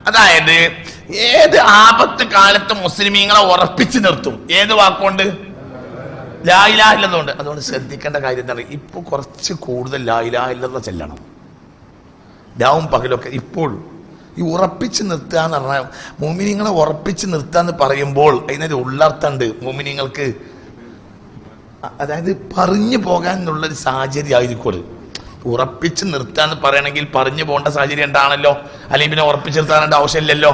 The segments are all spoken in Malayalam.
അതായത് ഏത് ആപത്ത് കാലത്തും മുസ്ലിമീങ്ങളെ ഉറപ്പിച്ചു നിർത്തും. ഏത് വാക്കുകൊണ്ട്? ലാ ഇലാഹ ഇല്ലല്ലാഹ്. അതുകൊണ്ട് ശ്രദ്ധിക്കേണ്ട കാര്യം എന്താണ്? ഇപ്പൊ കുറച്ച് കൂടുതൽ ലാ ഇലാഹ ഇല്ലല്ലാഹ് ചെല്ലണം, രാവും പകലൊക്കെ. ഇപ്പോൾ ഈ ഉറപ്പിച്ച് നിർത്തുക എന്ന് പറഞ്ഞാൽ, മുഅ്മിനീങ്ങളെ ഉറപ്പിച്ച് നിർത്തുക എന്ന് പറയുമ്പോൾ അതിനൊരു ഉള്ളർത്ഥമുണ്ട് മുഅ്മിനീങ്ങൾക്ക്. അതായത് പറഞ്ഞു പോകാനുള്ളൊരു സാഹചര്യം ആയിരിക്കും അത്. ഉറപ്പിച്ച് നിർത്താന്ന് പറയണമെങ്കിൽ പറഞ്ഞു പോകേണ്ട സാഹചര്യം ഉണ്ടാണല്ലോ, അല്ലെങ്കിൽ പിന്നെ ഉറപ്പിച്ച് നിർത്താനുള്ള ആവശ്യമില്ലല്ലോ.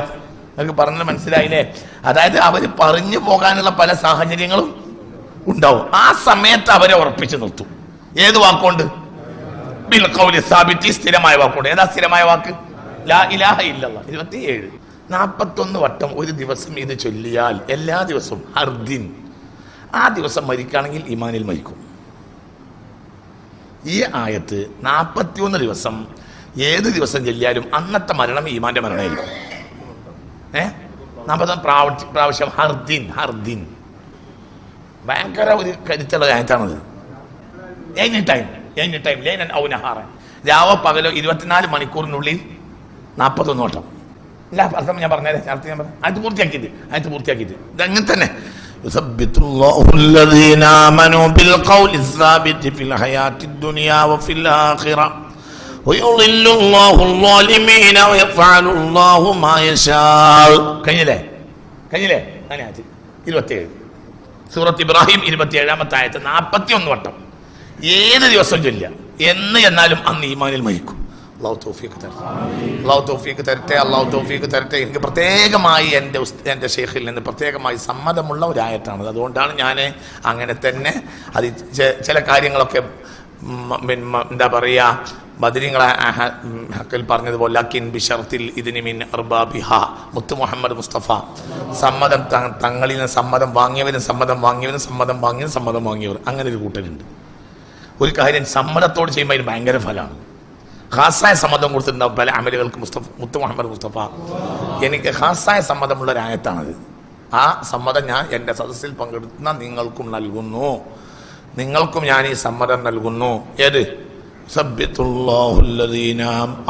നിങ്ങൾക്ക് പറഞ്ഞത് മനസ്സിലായില്ലേ? അതായത് അവർ പറഞ്ഞു പോകാനുള്ള പല സാഹചര്യങ്ങളും ഉണ്ടാവും. ആ സമയത്ത് അവരെ ഉറപ്പിച്ച് നിർത്തും. ഏത് വാക്കുകൊണ്ട്? ബിൽ ഖൗലി സാബിത്തി, സ്ഥിരമായ വാക്കുകൊണ്ട്. ഏതാ സ്ഥിരമായ വാക്ക്? ലാ ഇലാഹ ഇല്ലല്ലാഹ്. 27 41 വട്ടം ഒരു ദിവസം ഇത് ചൊല്ലിയാൽ, എല്ലാ ദിവസവും ഹർദിൻ, ആ ദിവസം മരിക്കുകയാണെങ്കിൽ ഈമാനിൽ മരിക്കും. ഈ ആയത്ത് 41 ദിവസം ഏത് ദിവസം ചൊല്ലിയാലും അന്നത്തെ മരണം ഈമാന്റെ മരണമായിരിക്കും. 40 പ്രാവശ്യം ഹർദിൻ ഹർദിൻ. ഭയങ്കര ഒരു കരുത്തുള്ള ആയത്താണത്. എനി ടൈം ലൈനൻ ഔ നഹാറൻ, രാവോ പകലോ 24 മണിക്കൂറിനുള്ളിൽ 41 വട്ടം. എല്ലാ അർത്ഥം ഞാൻ പറഞ്ഞത്, അത് പൂർത്തിയാക്കിയിട്ട് ഇതങ്ങനെ തന്നെ. يثبت الله الذين آمنوا بالقول الثابت في الحياة الدنيا وفي الآخرة ويضل الله الظالمين ويفعل الله ما يشاء. കഴിഞ്ഞില്ലേ? 27 സൂറത്ത് ഇബ്രാഹിം 27-ാമത്തെ ആയത്ത് 41 വട്ടം ഏത് ദിവസം ചൊല്ലുക എന്ന് എന്നാലും അന്ന് ഈമാനിൽ മരിക്കും. അള്ളാഹു തൗഫീഖ് തരട്ടെ. എനിക്ക് പ്രത്യേകമായി എൻ്റെ ഷെയ്ഖിൽ നിന്ന് പ്രത്യേകമായി സമ്മതമുള്ള ഒരു ആയത്താണത്. അതുകൊണ്ടാണ് ഞാൻ അങ്ങനെ തന്നെ അത് ചില കാര്യങ്ങളൊക്കെ എന്താ പറയുക, ബദരീങ്ങളെ ഹക്കിൽ പറഞ്ഞതുപോലെ ലക്കിൻ ബിശർത്തിൽ ഇതിന് മിൻ അർബാബിഹ, മുത്ത് മുഹമ്മദ് മുസ്തഫ, സമ്മതം തങ്ങളിൽ നിന്ന് സമ്മതം വാങ്ങിയവർ അങ്ങനെ ഒരു കൂട്ടരുണ്ട്. ഒരു കാര്യം സമ്മതത്തോട് ചെയ്യുമ്പോൾ അതിന് ഭയങ്കര ഫലമാണ്. ഖാസായ സമ്മതം കൊടുത്തിട്ടുണ്ടാവും പല അമലുകൾക്ക്. മുത്ത് മുഹമ്മദ് മുസ്തഫ എനിക്ക് ഖാസായ സമ്മതമുള്ള ഒരു ആയത്താണത്. ആ സമ്മതം ഞാൻ എൻ്റെ സദസ്സിൽ പങ്കെടുക്കുന്ന നിങ്ങൾക്കും നൽകുന്നു, നിങ്ങൾക്കും ഞാൻ ഈ സമ്മതം നൽകുന്നു. ഏത്?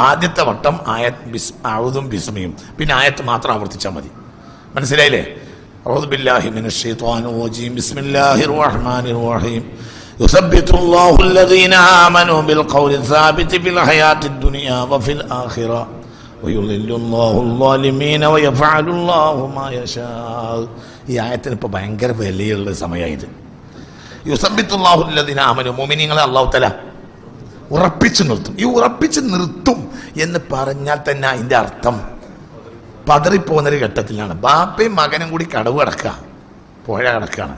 ആദ്യത്തെ വട്ടം ആയത്തും ബിസ്മിയും, പിന്നെ ആയത്ത് മാത്രം ആവർത്തിച്ചാൽ മതി. മനസ്സിലായില്ലേ? അഊദു ബില്ലാഹി മിനശ് ശൈത്വാനിർ റജീം. ബിസ്മില്ലാഹിർ റഹ്മാനിർ റഹീം. يثبت الله الذين آمنوا بالقول الثابت في الحياة الدنيا وفي الآخرة ويضل الله الظالمين ويفعل الله ما يشاء. ഈ ആയത്തിന് ഇപ്പോൾ ഭയങ്കര വിലയുള്ള സമയമായത്. യുസബ്ബിത്തുല്ലാഹു അല്ലദീന ആമനു, മുഅ്മിനീങ്ങളെ അല്ലാഹു തആല ഉറപ്പിച്ചു നിർത്തും. ഈ ഉറപ്പിച്ച് നിർത്തും എന്ന് പറഞ്ഞാൽ തന്നെ അതിൻ്റെ അർത്ഥം പതറിപ്പോകുന്നൊരു ഘട്ടത്തിലാണ്. ബാപ്പയും മകനും കൂടി കടവ് കിടക്കുക, പുഴ കിടക്കുകയാണ്.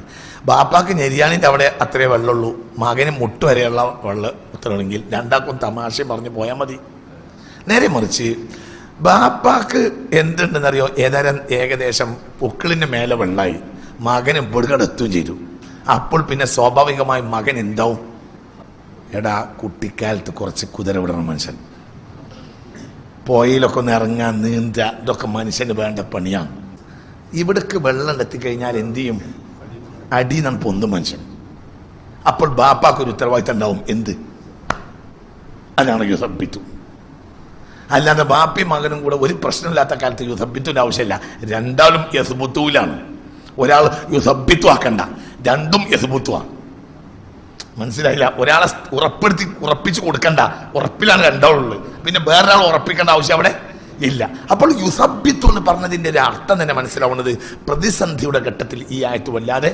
ബാപ്പാക്ക് നെരിയാണിൻ്റെ അവിടെ അത്രേ വെള്ളമുള്ളൂ, മകന് മുട്ട് വരെയുള്ള വെള്ളം ഉത്തരവെങ്കിൽ രണ്ടാക്കും തമാശയും പറഞ്ഞ് പോയാൽ മതി. നേരെ മറിച്ച് ബാപ്പാക്ക് എന്തുണ്ടെന്നറിയോ? ഏകദേശം പൊക്കിളിന് മേലെ വെള്ളമായി, മകന് പൊടുകടെത്തുകയും ചെയ്തു. അപ്പോൾ പിന്നെ സ്വാഭാവികമായി മകൻ എന്താവും? എടാ, കുട്ടിക്കാലത്ത് കുറച്ച് കുതിര വിടണം മനുഷ്യൻ, പുഴയിലൊക്കെ ഒന്ന് ഇറങ്ങാൻ, നീന്ത, ഇതൊക്കെ മനുഷ്യന് വേണ്ട പണിയാണ്. ഇവിടേക്ക് വെള്ളം എത്തിക്കഴിഞ്ഞാൽ എന്തു ചെയ്യും? അടി നാം പൊന്തും മനുഷ്യൻ. അപ്പോൾ ബാപ്പാക്കൊരു ഉത്തരവാദിത്തം ഉണ്ടാവും. എന്ത്? അതാണ് യുസബ്ബിത്തു. അല്ലാതെ ബാപ്പയും മകനും കൂടെ ഒരു പ്രശ്നമില്ലാത്ത കാലത്ത് യുസബ്ബിത്തുവിൻ്റെ ആവശ്യമില്ല. രണ്ടാളും യസ്ബുത്തൂലാണ്. ഒരാൾ യുസബ്ബിത്തു ആക്കണ്ട, രണ്ടും യസ്ബുത്തുവാണ്. മനസ്സിലായില്ല? ഒരാളെ ഉറപ്പിച്ച് കൊടുക്കണ്ട, ഉറപ്പിലാണ് രണ്ടാളുള്ളത്. പിന്നെ വേറൊരാൾ ഉറപ്പിക്കേണ്ട ആവശ്യം അവിടെ ഇല്ല. അപ്പോൾ യുസബ്ബിത്തു എന്ന് പറഞ്ഞതിൻ്റെ ഒരു അർത്ഥം തന്നെ മനസ്സിലാവുന്നത് പ്രതിസന്ധിയുടെ ഘട്ടത്തിൽ ഈ ആയത്ത് വല്ലാതെ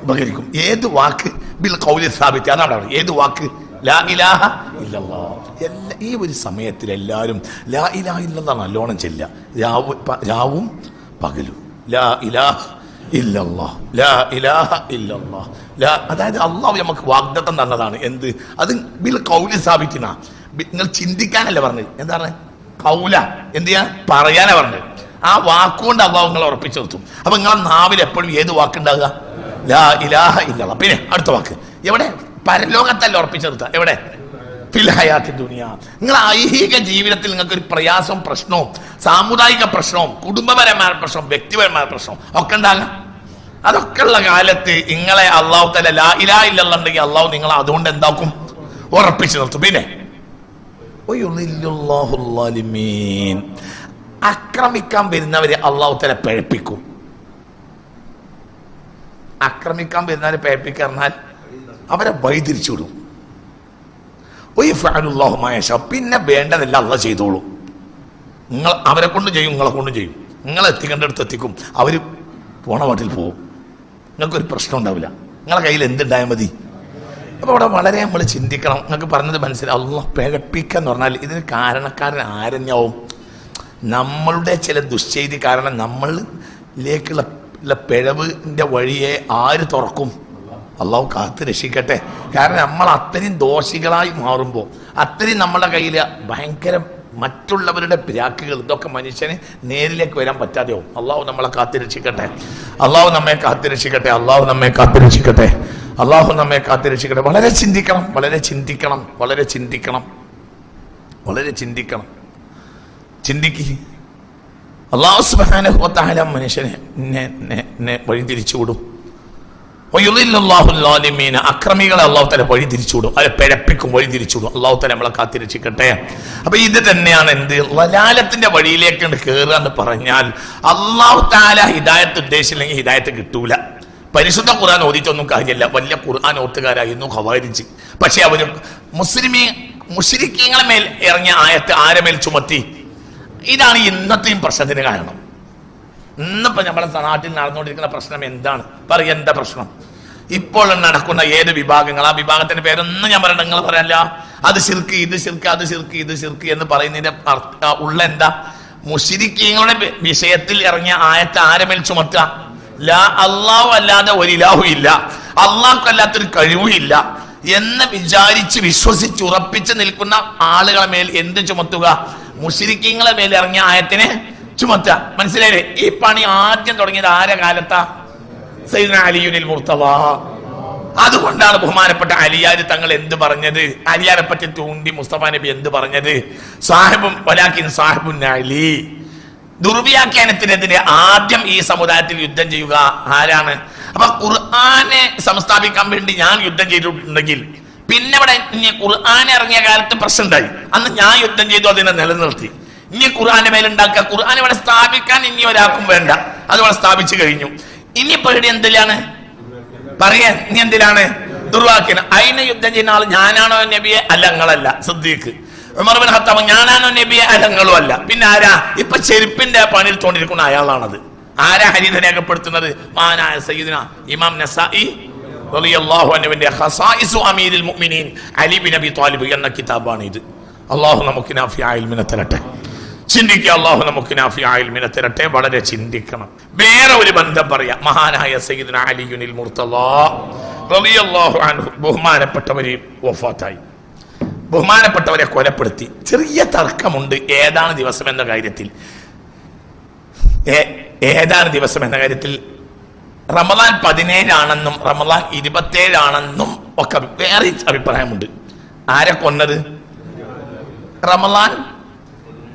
ഉപകരിക്കും. ഏത് വാക്ക്? ബിൽ ഖൗലി സാബിത്ത്. അതാണ് അവിടെ ഏത് വാക്ക്? ലാ ഇലാഹ ഇല്ലല്ലാഹ്. ഈ ഒരു സമയത്തിൽ എല്ലാവരും ലാ ഇലാഹ ഇല്ലല്ലാഹ് നല്ലോണം ചെല്ലുക, രാവും പകലും. ലാ ഇലാഹ ഇല്ലല്ലാഹ്, ലാ ഇലാഹ ഇല്ലല്ലാഹ്. അതായത് അള്ളാഹു നമുക്ക് വാഗ്ദത്തം തന്നതാണ്. എന്ത്? അത് ബിൽ ഖൗലി സാബിത്തിനാ. നിങ്ങൾ ചിന്തിക്കാനല്ല പറഞ്ഞത്. എന്താ പറഞ്ഞത്? കൗല എന്ത് ചെയ്യാൻ? പറയാനാ പറഞ്ഞത്. ആ വാക്കുകൊണ്ട് അള്ളാഹു നിങ്ങളെ ഉറപ്പിച്ചു നിർത്തും. അപ്പൊ നിങ്ങളെ നാവിൽ എപ്പോഴും ഏത് വാക്കുണ്ടാകുക? ലാ ഇലാഹ ഇല്ലല്ലാഹ്. പിന്നെ അടുത്ത വാക്ക് എവിടെ? പരലോകത്തല്ല ഉറപ്പിച്ചു നിർത്തുക. എവിടെ? ഫിൽ ഹയാത്തി ദുനിയ. നിങ്ങൾ ഐഹിക ജീവിതത്തിൽ നിങ്ങൾക്ക് ഒരു പ്രയാസവും പ്രശ്നവും, സാമുദായിക പ്രശ്നവും, കുടുംബപരമായ പ്രശ്നവും, വ്യക്തിപരമായ പ്രശ്നവും ഒക്കെ ഉണ്ടാകാം. അതൊക്കെ ഉള്ള കാലത്ത് നിങ്ങളെ അള്ളാഹു തആല ലാ ഇലാഹ ഇല്ലല്ലാഹ് ഉണ്ടെങ്കിൽ അള്ളാഹു നിങ്ങളെ അതുകൊണ്ട് എന്താക്കും? ഉറപ്പിച്ചു നിർത്തും. പിന്നെ ആക്രമിക്കാൻ വരുന്നവരെ അള്ളാഹു തആല പിഴപ്പിക്കും. ആക്രമിക്കാൻ വരുന്നവരെ പിഴപ്പിക്കുക പറഞ്ഞാൽ അവരെ വഴിതിരിച്ചുവിടും. പിന്നെ വേണ്ടതല്ല അള്ളാഹ് ചെയ്തോളൂ. നിങ്ങൾ അവരെ കൊണ്ട് ചെയ്യും, നിങ്ങളെ കൊണ്ട് ചെയ്യും. നിങ്ങളെ എത്തിക്കേണ്ടടുത്ത് എത്തിക്കും, അവർ പോണ പാട്ടിൽ പോവും. നിങ്ങൾക്കൊരു പ്രശ്നം ഉണ്ടാവില്ല. നിങ്ങളെ കയ്യിൽ എന്തുണ്ടായാൽ മതി. അപ്പോൾ അവിടെ വളരെ നമ്മൾ ചിന്തിക്കണം. നിങ്ങൾക്ക് പറഞ്ഞത് മനസ്സിലാവും. അള്ളാഹ് പിഴപ്പിക്കുക എന്ന് പറഞ്ഞാൽ ഇതിന് കാരണക്കാരൻ ആരെന്നാവും? നമ്മളുടെ ചില ദുശ്ചെയ്തി കാരണം നമ്മളിലേക്കുള്ള പിഴവിൻ്റെ വഴിയെ ആര് തുറക്കും? അള്ളാഹു കാത്ത് രക്ഷിക്കട്ടെ. കാരണം നമ്മൾ അത്രയും ദോഷികളായി മാറുമ്പോൾ അത്രയും നമ്മുടെ കയ്യിൽ ഭയങ്കര മറ്റുള്ളവരുടെ പിരാക്കുകൾ, ഇതൊക്കെ മനുഷ്യന് നേരിലേക്ക് വരാൻ പറ്റാതെയാവും. അള്ളാഹു നമ്മളെ കാത്തിരക്ഷിക്കട്ടെ. അള്ളാഹു നമ്മെ കാത്തിരക്ഷിക്കട്ടെ. അള്ളാഹു നമ്മെ കാത്തിരക്ഷിക്കട്ടെ. അള്ളാഹു നമ്മെ കാത്തിരക്ഷിക്കട്ടെ. വളരെ ചിന്തിക്കണം, വളരെ ചിന്തിക്കണം, വളരെ ചിന്തിക്കണം, വളരെ ചിന്തിക്കണം. ചിന്തിക്ക്. അള്ളാഹു സുബ്ഹാനഹു വ തആല മനുഷ്യനെ വഴിതിരിച്ചുവിടും. അക്രമികളെ അള്ളാഹു തആല വഴി തിരിച്ചുവിടും, അവരെ പിഴപ്പിക്കും, വഴി തിരിച്ചുവിടും. അള്ളാഹു തആല നമ്മളെ കാത്തിരക്ഷിക്കട്ടെ. അപ്പൊ ഇത് തന്നെയാണ് എന്ത് വലാലത്തിന്റെ വഴിയിലേക്ക് കയറുക എന്ന് പറഞ്ഞാൽ അള്ളാഹു തആല ഹിദായത്ത് ഉദ്ദേശിച്ചില്ലെങ്കിൽ ഹിദായത്ത് കിട്ടൂല. പരിശുദ്ധ ഖുർആൻ ഓതിച്ചൊന്നും കാര്യമില്ല. വലിയ ഖുർആൻ ഓത്തുകാരായിരുന്നു ഖവാരിജ്. പക്ഷെ അവര് മുശ്രിക്കീങ്ങളെ മേൽ ഇറങ്ങിയ ആയത്ത് ആരെ മേൽ ചുമത്തി? ഇതാണ് ഇന്നത്തെയും പ്രശ്നത്തിന് കാരണം. ഇന്നിപ്പോ നമ്മുടെ നാട്ടിൽ നടന്നുകൊണ്ടിരിക്കുന്ന പ്രശ്നം എന്താണ്? പറയാ, എന്താ പ്രശ്നം? ഇപ്പോൾ നടക്കുന്ന ഏത് വിഭാഗങ്ങൾ, ആ വിഭാഗത്തിന്റെ പേരൊന്നും ഞാൻ പറയണ്ട, നിങ്ങൾ പറയാനില്ല. അത് ശിർക്ക്, ഇത് ശിർക്ക്, അത് ശിർക്ക്, ഇത് ശിർക്ക് എന്ന് പറയുന്നതിന്റെ ഉള്ള എന്താ? മുശ്രിക്കീങ്ങളുടെ വിഷയത്തിൽ ഇറങ്ങിയ ആയത്ത് ആരെ മേൽ ചുമത്തുക? അള്ളാഹു അല്ലാതെ ഒരു ഇലാഹു ഇല്ല, അള്ളാഹു അല്ലാത്തൊരു കഴിവുമില്ല എന്ന് വിചാരിച്ച് വിശ്വസിച്ച് ഉറപ്പിച്ച് നിൽക്കുന്ന ആളുകളെ മേൽ എന്ത് ചുമത്തുക? മുശ്രിക്കീങ്ങളെ മേൽ ഇറങ്ങിയ ആയത്തിനെ ചുമത്തുക. മനസ്സിലായില്ലേ? ഈ പണി ആദ്യം തുടങ്ങിയത് ആരെ കാലത്താ? സയ്യിദുനാ അലിയുൽ മുർത്തള. അതുകൊണ്ടാണ് ബഹുമാനപ്പെട്ട അലിയാർ തങ്ങൾ എന്ത് പറഞ്ഞത്? അലിയാരെ പറ്റി തൂണ്ടി മുസ്തഫ നബി എന്ത് പറഞ്ഞത്? സാഹിബും വലാകിൻ സാഹിബുൻ അലി. ദുർവ്യാഖ്യാനത്തിനെതിരെ ആദ്യം ഈ സമുദായത്തിൽ യുദ്ധം ചെയ്യുക ആരാണ്? അപ്പൊ ഖുർആനെ സംസ്ഥാപിക്കാൻ വേണ്ടി ഞാൻ യുദ്ധം ചെയ്തിട്ടുണ്ടെങ്കിൽ പിന്നെ ഇവിടെ ഇനി ഖുർആൻ ഇറങ്ങിയ കാലത്ത് പ്രശ്നം ഉണ്ടായി, അന്ന് ഞാൻ യുദ്ധം ചെയ്തു, അതിനെ നിലനിർത്തി. ഇനി ഖുർആന്റെ മേലുണ്ടാക്കുക, ഖുർആൻ ഇവിടെ സ്ഥാപിക്കാൻ ഇനി ഒരാൾക്കും വേണ്ട, അത് ഇവിടെ സ്ഥാപിച്ചു കഴിഞ്ഞു. ഇനി പേടി എന്തിലാണ് പറയാൻ? ഇനി എന്തിലാണ്? ദുർവാക്യന. അതിനെ യുദ്ധം ചെയ്യുന്ന ആൾ ഞാനാണോ നബിയെ? അല്ല, നിങ്ങളല്ല. സിദ്ദീഖ്, ഉമർ ബിൻ ഖത്താബ് ഞാനാണോ നബിയെ? അല്ല, നിങ്ങളും അല്ല. പിന്നെ ആരാ? ഇപ്പൊ ചെരുപ്പിന്റെ പണിയിൽ തോണ്ടിരിക്കുന്ന അയാളാണത്. ആരാ ഹദീസ് രേഖപ്പെടുത്തുന്നത്? മഹാനായ സയ്യിദുനാ ഇമാം നസായി റളിയല്ലാഹു അൻഹുവിന്റെ ഖസായിസു അമീരുൽ മുഅ്മിനീൻ അലി ബിൻ അബി ത്വാലിബ് എന്ന കിതാബാണ് ഇത്. അല്ലാഹു നമുക്ക് നാഫിയായ ഇൽമിനെ തരട്ടെ. ചിന്തിക്കുക. അല്ലാഹു നമുക്ക് നാഫിയായ ഇൽമിനെ തരട്ടെ. വളരെ ചിന്തിക്കണം. വേറെ ഒരു ബന്ധം പറയാം. മഹാനായ സയ്യിദുനാ അലിയുൽ മുർത്തള റളിയല്ലാഹു അൻഹു ബഹുമാനപ്പെട്ടവരെ വഫാത്തായി. ബഹുമാനപ്പെട്ടവരെ കൊലപ്പെടുത്തി. ചെറിയ തർക്കമുണ്ട് ഏതാണ് ദിവസം എന്ന കാര്യത്തിൽ. ഏതാണ് ദിവസം എന്ന കാര്യത്തിൽ റമദാൻ 17 റമദാൻ 27 ഒക്കെ വേറെ അഭിപ്രായമുണ്ട്. ആരെ കൊന്നത്? റമദാൻ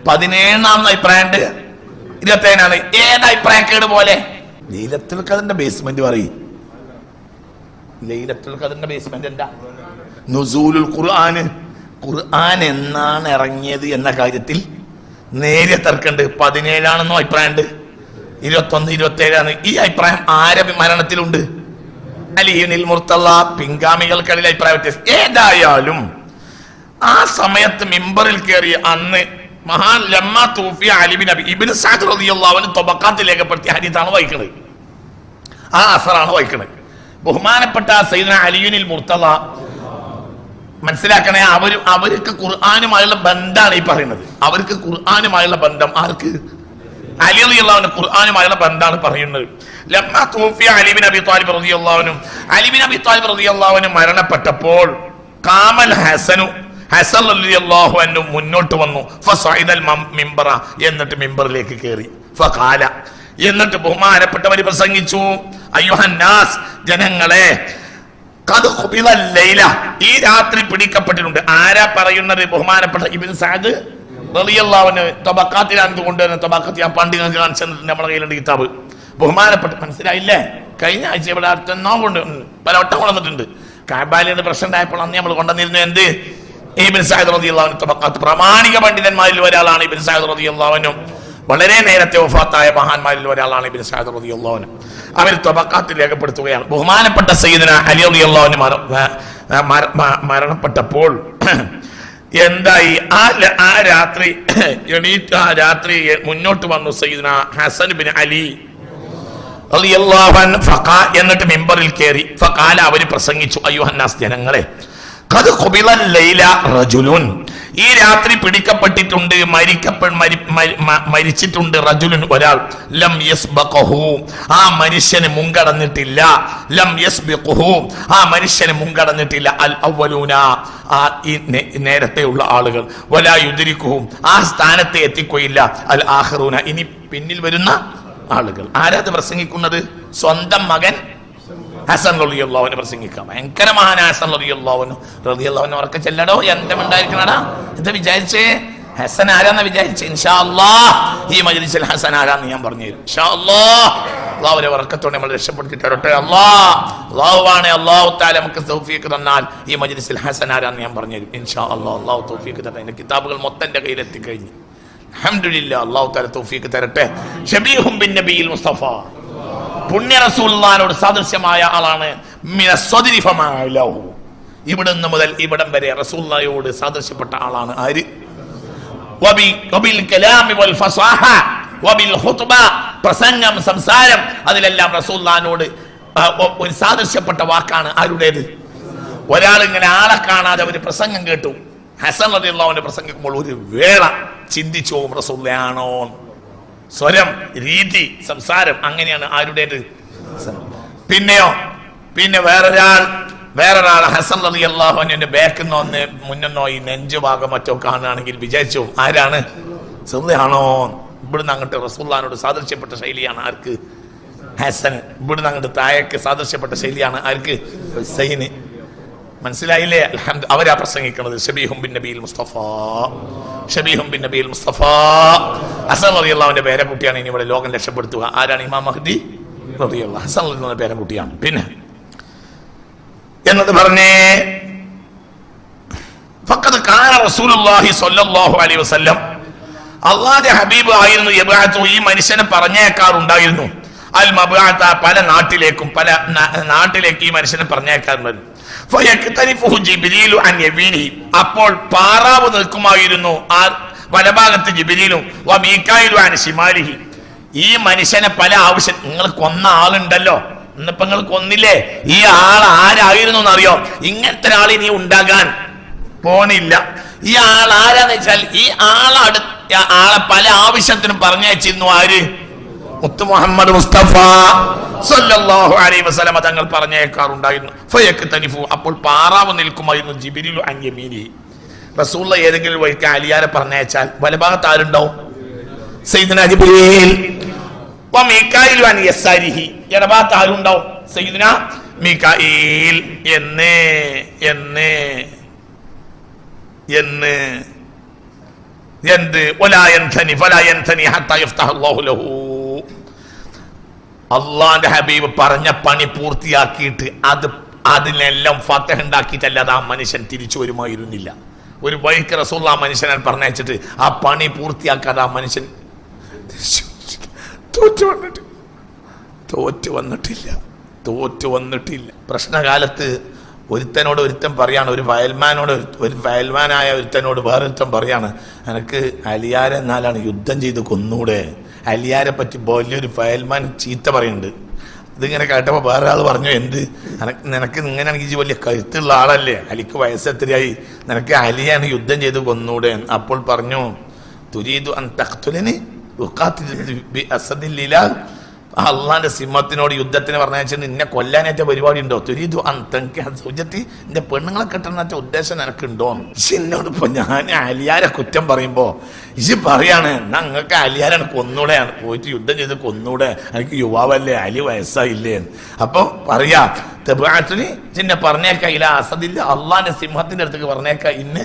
17 അഭിപ്രായമുണ്ട്, 27. ഏത് അഭിപ്രായക്കേട് പോലെ? ലൈലത്തുൽ ഖദറിന്റെ ബേസ്മെന്റ് പറയും. ലൈലത്തുൽ ഖദറിന്റെ ബേസ്മെന്റ് എന്താ? നുസൂലുൽ ഖുർആൻ. ഖുർആൻ എന്നാണ് ഇറങ്ങിയത് എന്ന കാര്യത്തിൽ നേരിയ തർക്കമുണ്ട്. 17 അഭിപ്രായമുണ്ട്, 21, 27. ഈ അഭിപ്രായം ആരെ മരണത്തിലുണ്ട്? അലിയുൽ മുർത്തള. പിൻഗാമികൾക്കിടയിൽ അഭിപ്രായ വ്യത്യാസം. ഏതായാലും ആ സമയത്ത് മിമ്പറിൽ കയറി അന്ന് മഹാൻ ലമ്മാ തൂഫിയ Ali bin Abi ibn Saad റളിയല്ലാഹു അൻഹു തബഖാത്തിൽ രേഖപ്പെടുത്തിയ ഹദീസാണ് വായിക്കുന്നത്. ആ അസറാണ് വായിക്കുന്നത്. ബഹുമാനപ്പെട്ട സയ്യിദുനാ അലിയുൽ മുർത്തള മനസ്സിലാക്കണേ, അവർക്ക് ഖുർആനുമായുള്ള ബന്ധമാണ് ഈ പറയുന്നത്. അവർക്ക് ഖുർആനുമായുള്ള ബന്ധം ആർക്ക്? അലി റളിയല്ലാഹു അൻഹു ഖുർആനുമായുള്ള ബന്ധമാണ് പറയുന്നത്. ലമ്മാ തൂഫിയ അലി ബിൻ അബി ത്വാലിബ് റളിയല്ലാഹു അൻഹു, അലി ബിൻ അബി ത്വാലിബ് റളിയല്ലാഹു അൻഹു മരണപ്പെട്ടപ്പോൾ കാമൽ ഹസനു, ഹസൻ റളിയല്ലാഹു അൻഹു മുന്നോട്ട് വന്നു. ഫസഇദൽ മിംബറ, എന്നിട്ട് മിംബറിലേക്ക് കയറി. ഫഖാല, എന്നിട്ട് ബഹുമാനപ്പെട്ടവർ പ്രസംഗിച്ചു. അയ്യുഹന്നാസ്, ജനങ്ങളെ, ഖദ് ഖുബിലൽ ലൈല, ഈ രാത്രി പിടിക്കപ്പെട്ടിട്ടുണ്ട്. ആരാ പറയുന്നത്? ബഹുമാനപ്പെട്ട ഇബ്നു സഅദ് റളിയല്ലാഹു അൻഹു തബഖാത്തിലാണ് കൊണ്ടുവരുന്ന. തബഖാത്ത് ഞാൻ പണ്ട് നിങ്ങൾക്ക് കാണിച്ചു തന്നിട്ടുണ്ട്, നമ്മുടെ കയ്യിലുണ്ട് കിതാബ്. ബഹുമാനപ്പെട്ട, മനസ്സിലായില്ലേ? കഴിഞ്ഞ ആഴ്ച ഇവിടെ അടുത്തെന്നോ കൊണ്ട് പലവട്ടം കൊണ്ടുവന്നിട്ടുണ്ട്. കഅബയിലെ പ്രശ്നം ഉണ്ടായപ്പോൾ അന്ന് നമ്മൾ കൊണ്ടുവന്നിരുന്നു എന്ത്? ഇബ്നു സഅദ് റളിയല്ലാഹു അൻഹു തബഖാത്ത്. പ്രാമാണിക പണ്ഡിതന്മാരിൽ ഒരാളാണ് ഇബ്നു സഅദ് റളിയല്ലാഹു അൻഹു. വളരെ നേരത്തെ വഫാത്തായ മഹാന്മാരിൽ ഒരാളാണ് ഇബ്നു സഅദ് റളിയല്ലാഹു അൻഹു. അവർ തബഖാത്തിൽ രേഖപ്പെടുത്തുകയാണ്, ബഹുമാനപ്പെട്ട സയ്യിദുന അലി റളിയല്ലാഹു അൻഹു മരണപ്പെട്ടപ്പോൾ എന്തായി, ആ രാത്രി എണീറ്റ് ആ രാത്രി മുന്നോട്ട് വന്നു സയ്യിദുന ഹസൻ ബിൻ അലി റളിയല്ലാഹു അൻഹു ഫഖാ, എന്നിട്ട് മിമ്പറിൽ കയറി. ഫഖാല, അവർ പ്രസംഗിച്ചു, അയ്യുഹന്നാസ്, ജനങ്ങളെ, ഖദ് ഖുബിലൽ ലൈല റജുലുൻ, ഈ രാത്രി പിടിക്കപ്പെട്ടിട്ടുണ്ട്, മരിച്ചിട്ടുണ്ട്, റജുലുൻ, ഒരാൾ, ലം യസ്ബഖഹു, ആ മനുഷ്യന് മുൻകടന്നിട്ടില്ല, ലം യസ്ബഖഹു, ആ മനുഷ്യന് മുൻകടന്നിട്ടില്ല, അൽ അവലൂന, ആ ഈ നേരത്തെയുള്ള ആളുകൾ, വലാ യുദ്രിക്കുഹു, ആ സ്ഥാനത്തെ എത്തിക്കുകയില്ല, അൽ ആഖിറൂന, ഇനി പിന്നിൽ വരുന്ന ആളുകൾ. ആരാത് പ്രസംഗിക്കുന്നത്? സ്വന്തം മകൻ ഹസൻ റളിയല്ലാഹു അൻഹു പ്രസംഗിക്കാം. ഭയങ്കര മഹാൻ ഹസൻ റളിയല്ലാഹു അൻഹു അവർക്ക് ചെല്ലടോ, എന്താ എന്താ വിചാരിച്ചേ? ഹസൻ ആരാന്ന് വിചാരിച്ചേ? ഇൻഷാ അല്ലാഹ് ഈ മജ്ലിസിൽ ഹസൻ ആരാന്ന് ഞാൻ പറഞ്ഞു തരും. ഇൻഷാ അല്ലാഹ് അല്ലാഹുവിന്റെ ബർക്കത്തോടെ നമ്മൾ രക്ഷപ്പെടുത്തി തരട്ടെ. അല്ലാഹുവാണ്, അല്ലാഹു തആല നമുക്ക് തൗഫീഖ് തന്നാൽ ഈ മജ്ലിസിൽ ഹസൻ ആരാന്ന് ഞാൻ പറഞ്ഞു തരും. ഇൻഷാ അല്ലാഹ് അല്ലാഹു തൗഫീഖ് തരട്ടെ. എന്റെ കിതാബുകൾ മൊത്തം എന്റെ കയ്യിൽ എത്തിക്കഴിഞ്ഞു. അൽഹംദുലില്ലാഹ്, അല്ലാഹു തആല തൗഫീഖ് തരട്ടെ. ഷബീഹും ബിൻ നബിയിൽ മുസ്തഫ, പുണ്യ റസൂലുള്ളാഹിനോട് സാദൃശ്യമായ ആളാണ്. ഇവിടുന്ന് മുതൽ ഇവിടം വരെ റസൂലുള്ളാഹിയോട് സാദൃശ്യപ്പെട്ട ആളാണ്. ആര്? പ്രസംഗം, സംസാരം, അതിലെല്ലാം റസൂലുള്ളാഹിനോട് ഒരു സാദൃശ്യപ്പെട്ട വാക്കാണ്. ആരുടേത്? ഒരാൾ ഇങ്ങനെ ആളെ കാണാതെ ഒരു പ്രസംഗം കേട്ടു, ഹസൻ റളിയല്ലാഹു അൻഹു പ്രസംഗിക്കുമ്പോൾ ഒരു വേള ചിന്തിച്ചു പോകും, റസൂലുള്ളാഹിയാണോ? സ്വരം, രീതി, സംസാരം, അങ്ങനെയാണ് ആരുടേത്? പിന്നെയോ, പിന്നെ വേറൊരാൾ ഹസൻ റളിയല്ലാഹു അൻഹുവിന്റെ ബാക്കിൽ നിന്ന് മുന്നോ ഈ നെഞ്ചു ഭാഗം മറ്റോ കാണുകയാണെങ്കിൽ വിചാരിച്ചു, ആരാണ്? റസൂലുള്ളാഹിയാണോ? ഇവിടുന്ന് അങ്ങോട്ട് റസൂലുള്ളാഹിനോട് സാദൃശ്യപ്പെട്ട ശൈലിയാണ് ആർക്ക്? ഹസൻ. ഇവിടുന്ന് അങ്ങോട്ട് താഴേക്ക് സാദൃശ്യപ്പെട്ട ശൈലിയാണ് ആർക്ക്? ഹുസൈന്. മനസ്സിലായില്ലേ? അൽഹംദുലില്ലാഹ്, അവരാ പ്രസംഗിക്കുന്നത്. ഷബീഹും ബിൻ നബിയിൽ മുസ്തഫ, ഷബീഹും ബിൻ നബിയിൽ മുസ്തഫ. ഹസൻ റളിയല്ലാഹുവിന്റെ പേരക്കുട്ടിയാണ് ഇനി ഇവിടെ ലോകം രക്ഷപ്പെടുത്തുക. ആരാണ്? ഇമാം മഹ്ദി റളിയല്ലാഹു. ഹസൻ റളിയല്ലാഹുവിന്റെ പേരക്കുട്ടിയാണ്. പിന്നെ എന്നത് പറഞ്ഞേ, ഫഖദ് കാന റസൂലുള്ളാഹി സ്വല്ലല്ലാഹു അലൈഹി വസല്ലം, അല്ലാഹുവിന്റെ ഹബീബ് ആയിരുന്നു, യബ്അതു, ഈ മനുഷ്യനെ പറഞ്ഞേക്കാറുണ്ടായിരുന്നു, അൽ മബ്അത, പല നാട്ടിലേക്ക് ഈ മനുഷ്യനെ പറഞ്ഞേക്കാറുണ്ടായിരുന്നു. ജിബ്രീലു അൻ യമീനി, അപ്പോൾ പാറാവ് നിൽക്കുമായിരുന്നു ആ വലഭാഗത്ത് ജിബ്രീലും, വ മീകായിലു അൻ ശിമാലിഹി, ഈ മനുഷ്യനെ പല ആവശ്യം, നിങ്ങൾ കൊന്ന ആളുണ്ടല്ലോ, ഇന്നിപ്പോ നിങ്ങൾ കൊന്നില്ലേ, ഈ ആൾ ആരായിരുന്നു എന്നറിയോ? ഇങ്ങനത്തെ ഒരാൾ ഇനി ഉണ്ടാകാൻ പോണില്ല. ഈ ആൾ ആരാന്ന് വെച്ചാൽ ഈ ആളെ പല ആവശ്യത്തിനും പറഞ്ഞയച്ചിരുന്നു. ആര്? മുത്തു മുഹമ്മദ് മുസ്തഫ സല്ലല്ലാഹു അലൈഹി വസല്ലം തങ്ങൾ പറഞ്ഞേക്കാറുണ്ടായിരുന്നു. ഫയക്തനിഫു, അപ്പോൾ പാറാവ് നിൽക്കുമായിരുന്നു, ജിബ്രീലു അൻ യമീനി, റസൂലുള്ളാഹി ഏതെങ്കിലും വഴിക്ക് അലിയാരെ പറഞ്ഞയച്ചാൽ വലഭാഗത്ത് ആരുണ്ടാവും? സയ്യിദുനാ ജിബ്രീൽ. വ മീകായിലു അൻ യസാരിഹി, ഇടഭാഗത്ത് ആരുണ്ടാവും? സയ്യിദുനാ മീകായിൽ. എന്ത് വലാ യൻതനി ഹത്താ യഫ്തഹ അല്ലാഹു ലഹു, അള്ളാന്റെ ഹബീബ് പറഞ്ഞ പണി പൂർത്തിയാക്കിയിട്ട് അതിനെല്ലാം ഫതഹ് ഉണ്ടാക്കിയിട്ടല്ലാതെ ആ മനുഷ്യൻ തിരിച്ചു വരുമായിരുന്നില്ല. ഒരു വഴിക്ക് റസൂലുള്ളാഹി ആ മനുഷ്യനെ പറഞ്ഞയച്ചിട്ട് ആ പണി പൂർത്തിയാക്കാതെ ആ മനുഷ്യൻ തോറ്റു വന്നിട്ടില്ല. പ്രശ്നകാലത്ത് ഒരുത്തൻ പറയാണ്, ഒരു വയൽമാനായ ഒരുത്തനോട് വേറൊരുത്തൻ പറയാണ്, എനിക്ക് അലിയാരെ എന്നാലാണ് യുദ്ധം ചെയ്ത് കൊന്നൂടെ? അലിയാരെ പറ്റി വലിയൊരു വയൽമാൻ ചീത്ത പറയുന്നുണ്ട്. ഇതിങ്ങനെ കേട്ടപ്പോൾ വേറെ ആൾ പറഞ്ഞു, എന്ത് നിനക്ക് ഇങ്ങനെയാണെങ്കിൽ വലിയ കരുത്തുള്ള ആളല്ലേ, അലിക്ക് വയസ്സെത്രയായി, നിനക്ക് അലിയാണ് യുദ്ധം ചെയ്ത് കൊന്നൂടെ? അപ്പോൾ പറഞ്ഞു, തുരീദു അൻ തഖ്തുലനി ഉഖാതിൽ ബി അസദില്ലിലാഹ്, അള്ളാന്റെ സിംഹത്തിനോട് യുദ്ധത്തിന് പറഞ്ഞാൽ നിന്നെ കൊല്ലാനേറ്റ പരിപാടി ഉണ്ടോ? തുരീദു അൻ തൻകിഹ സൗജത്തി, എന്റെ പെണ്ണുങ്ങളെ കെട്ടണ ഉദ്ദേശം നിനക്കുണ്ടോ? എന്നോട് ഇപ്പൊ ഞാൻ അലിയാരെ കുറ്റം പറയുമ്പോ ഇജ് പറയാണ്, എന്നാ നിങ്ങൾക്ക് അലിയാരാണ് കൊന്നൂടെ, പോയിട്ട് യുദ്ധം ചെയ്ത് കൊന്നൂടെ, എനിക്ക് യുവാവല്ലേ, അലി വയസ്സായില്ലേ? അപ്പൊ പറയാ, തെബാറ്റിന് ചിന്നെ പറഞ്ഞേക്ക, ഇല്ല അസദില്ല, അള്ളാന്റെ സിംഹത്തിന്റെ അടുത്തേക്ക് പറഞ്ഞേക്ക, ഇന്ന്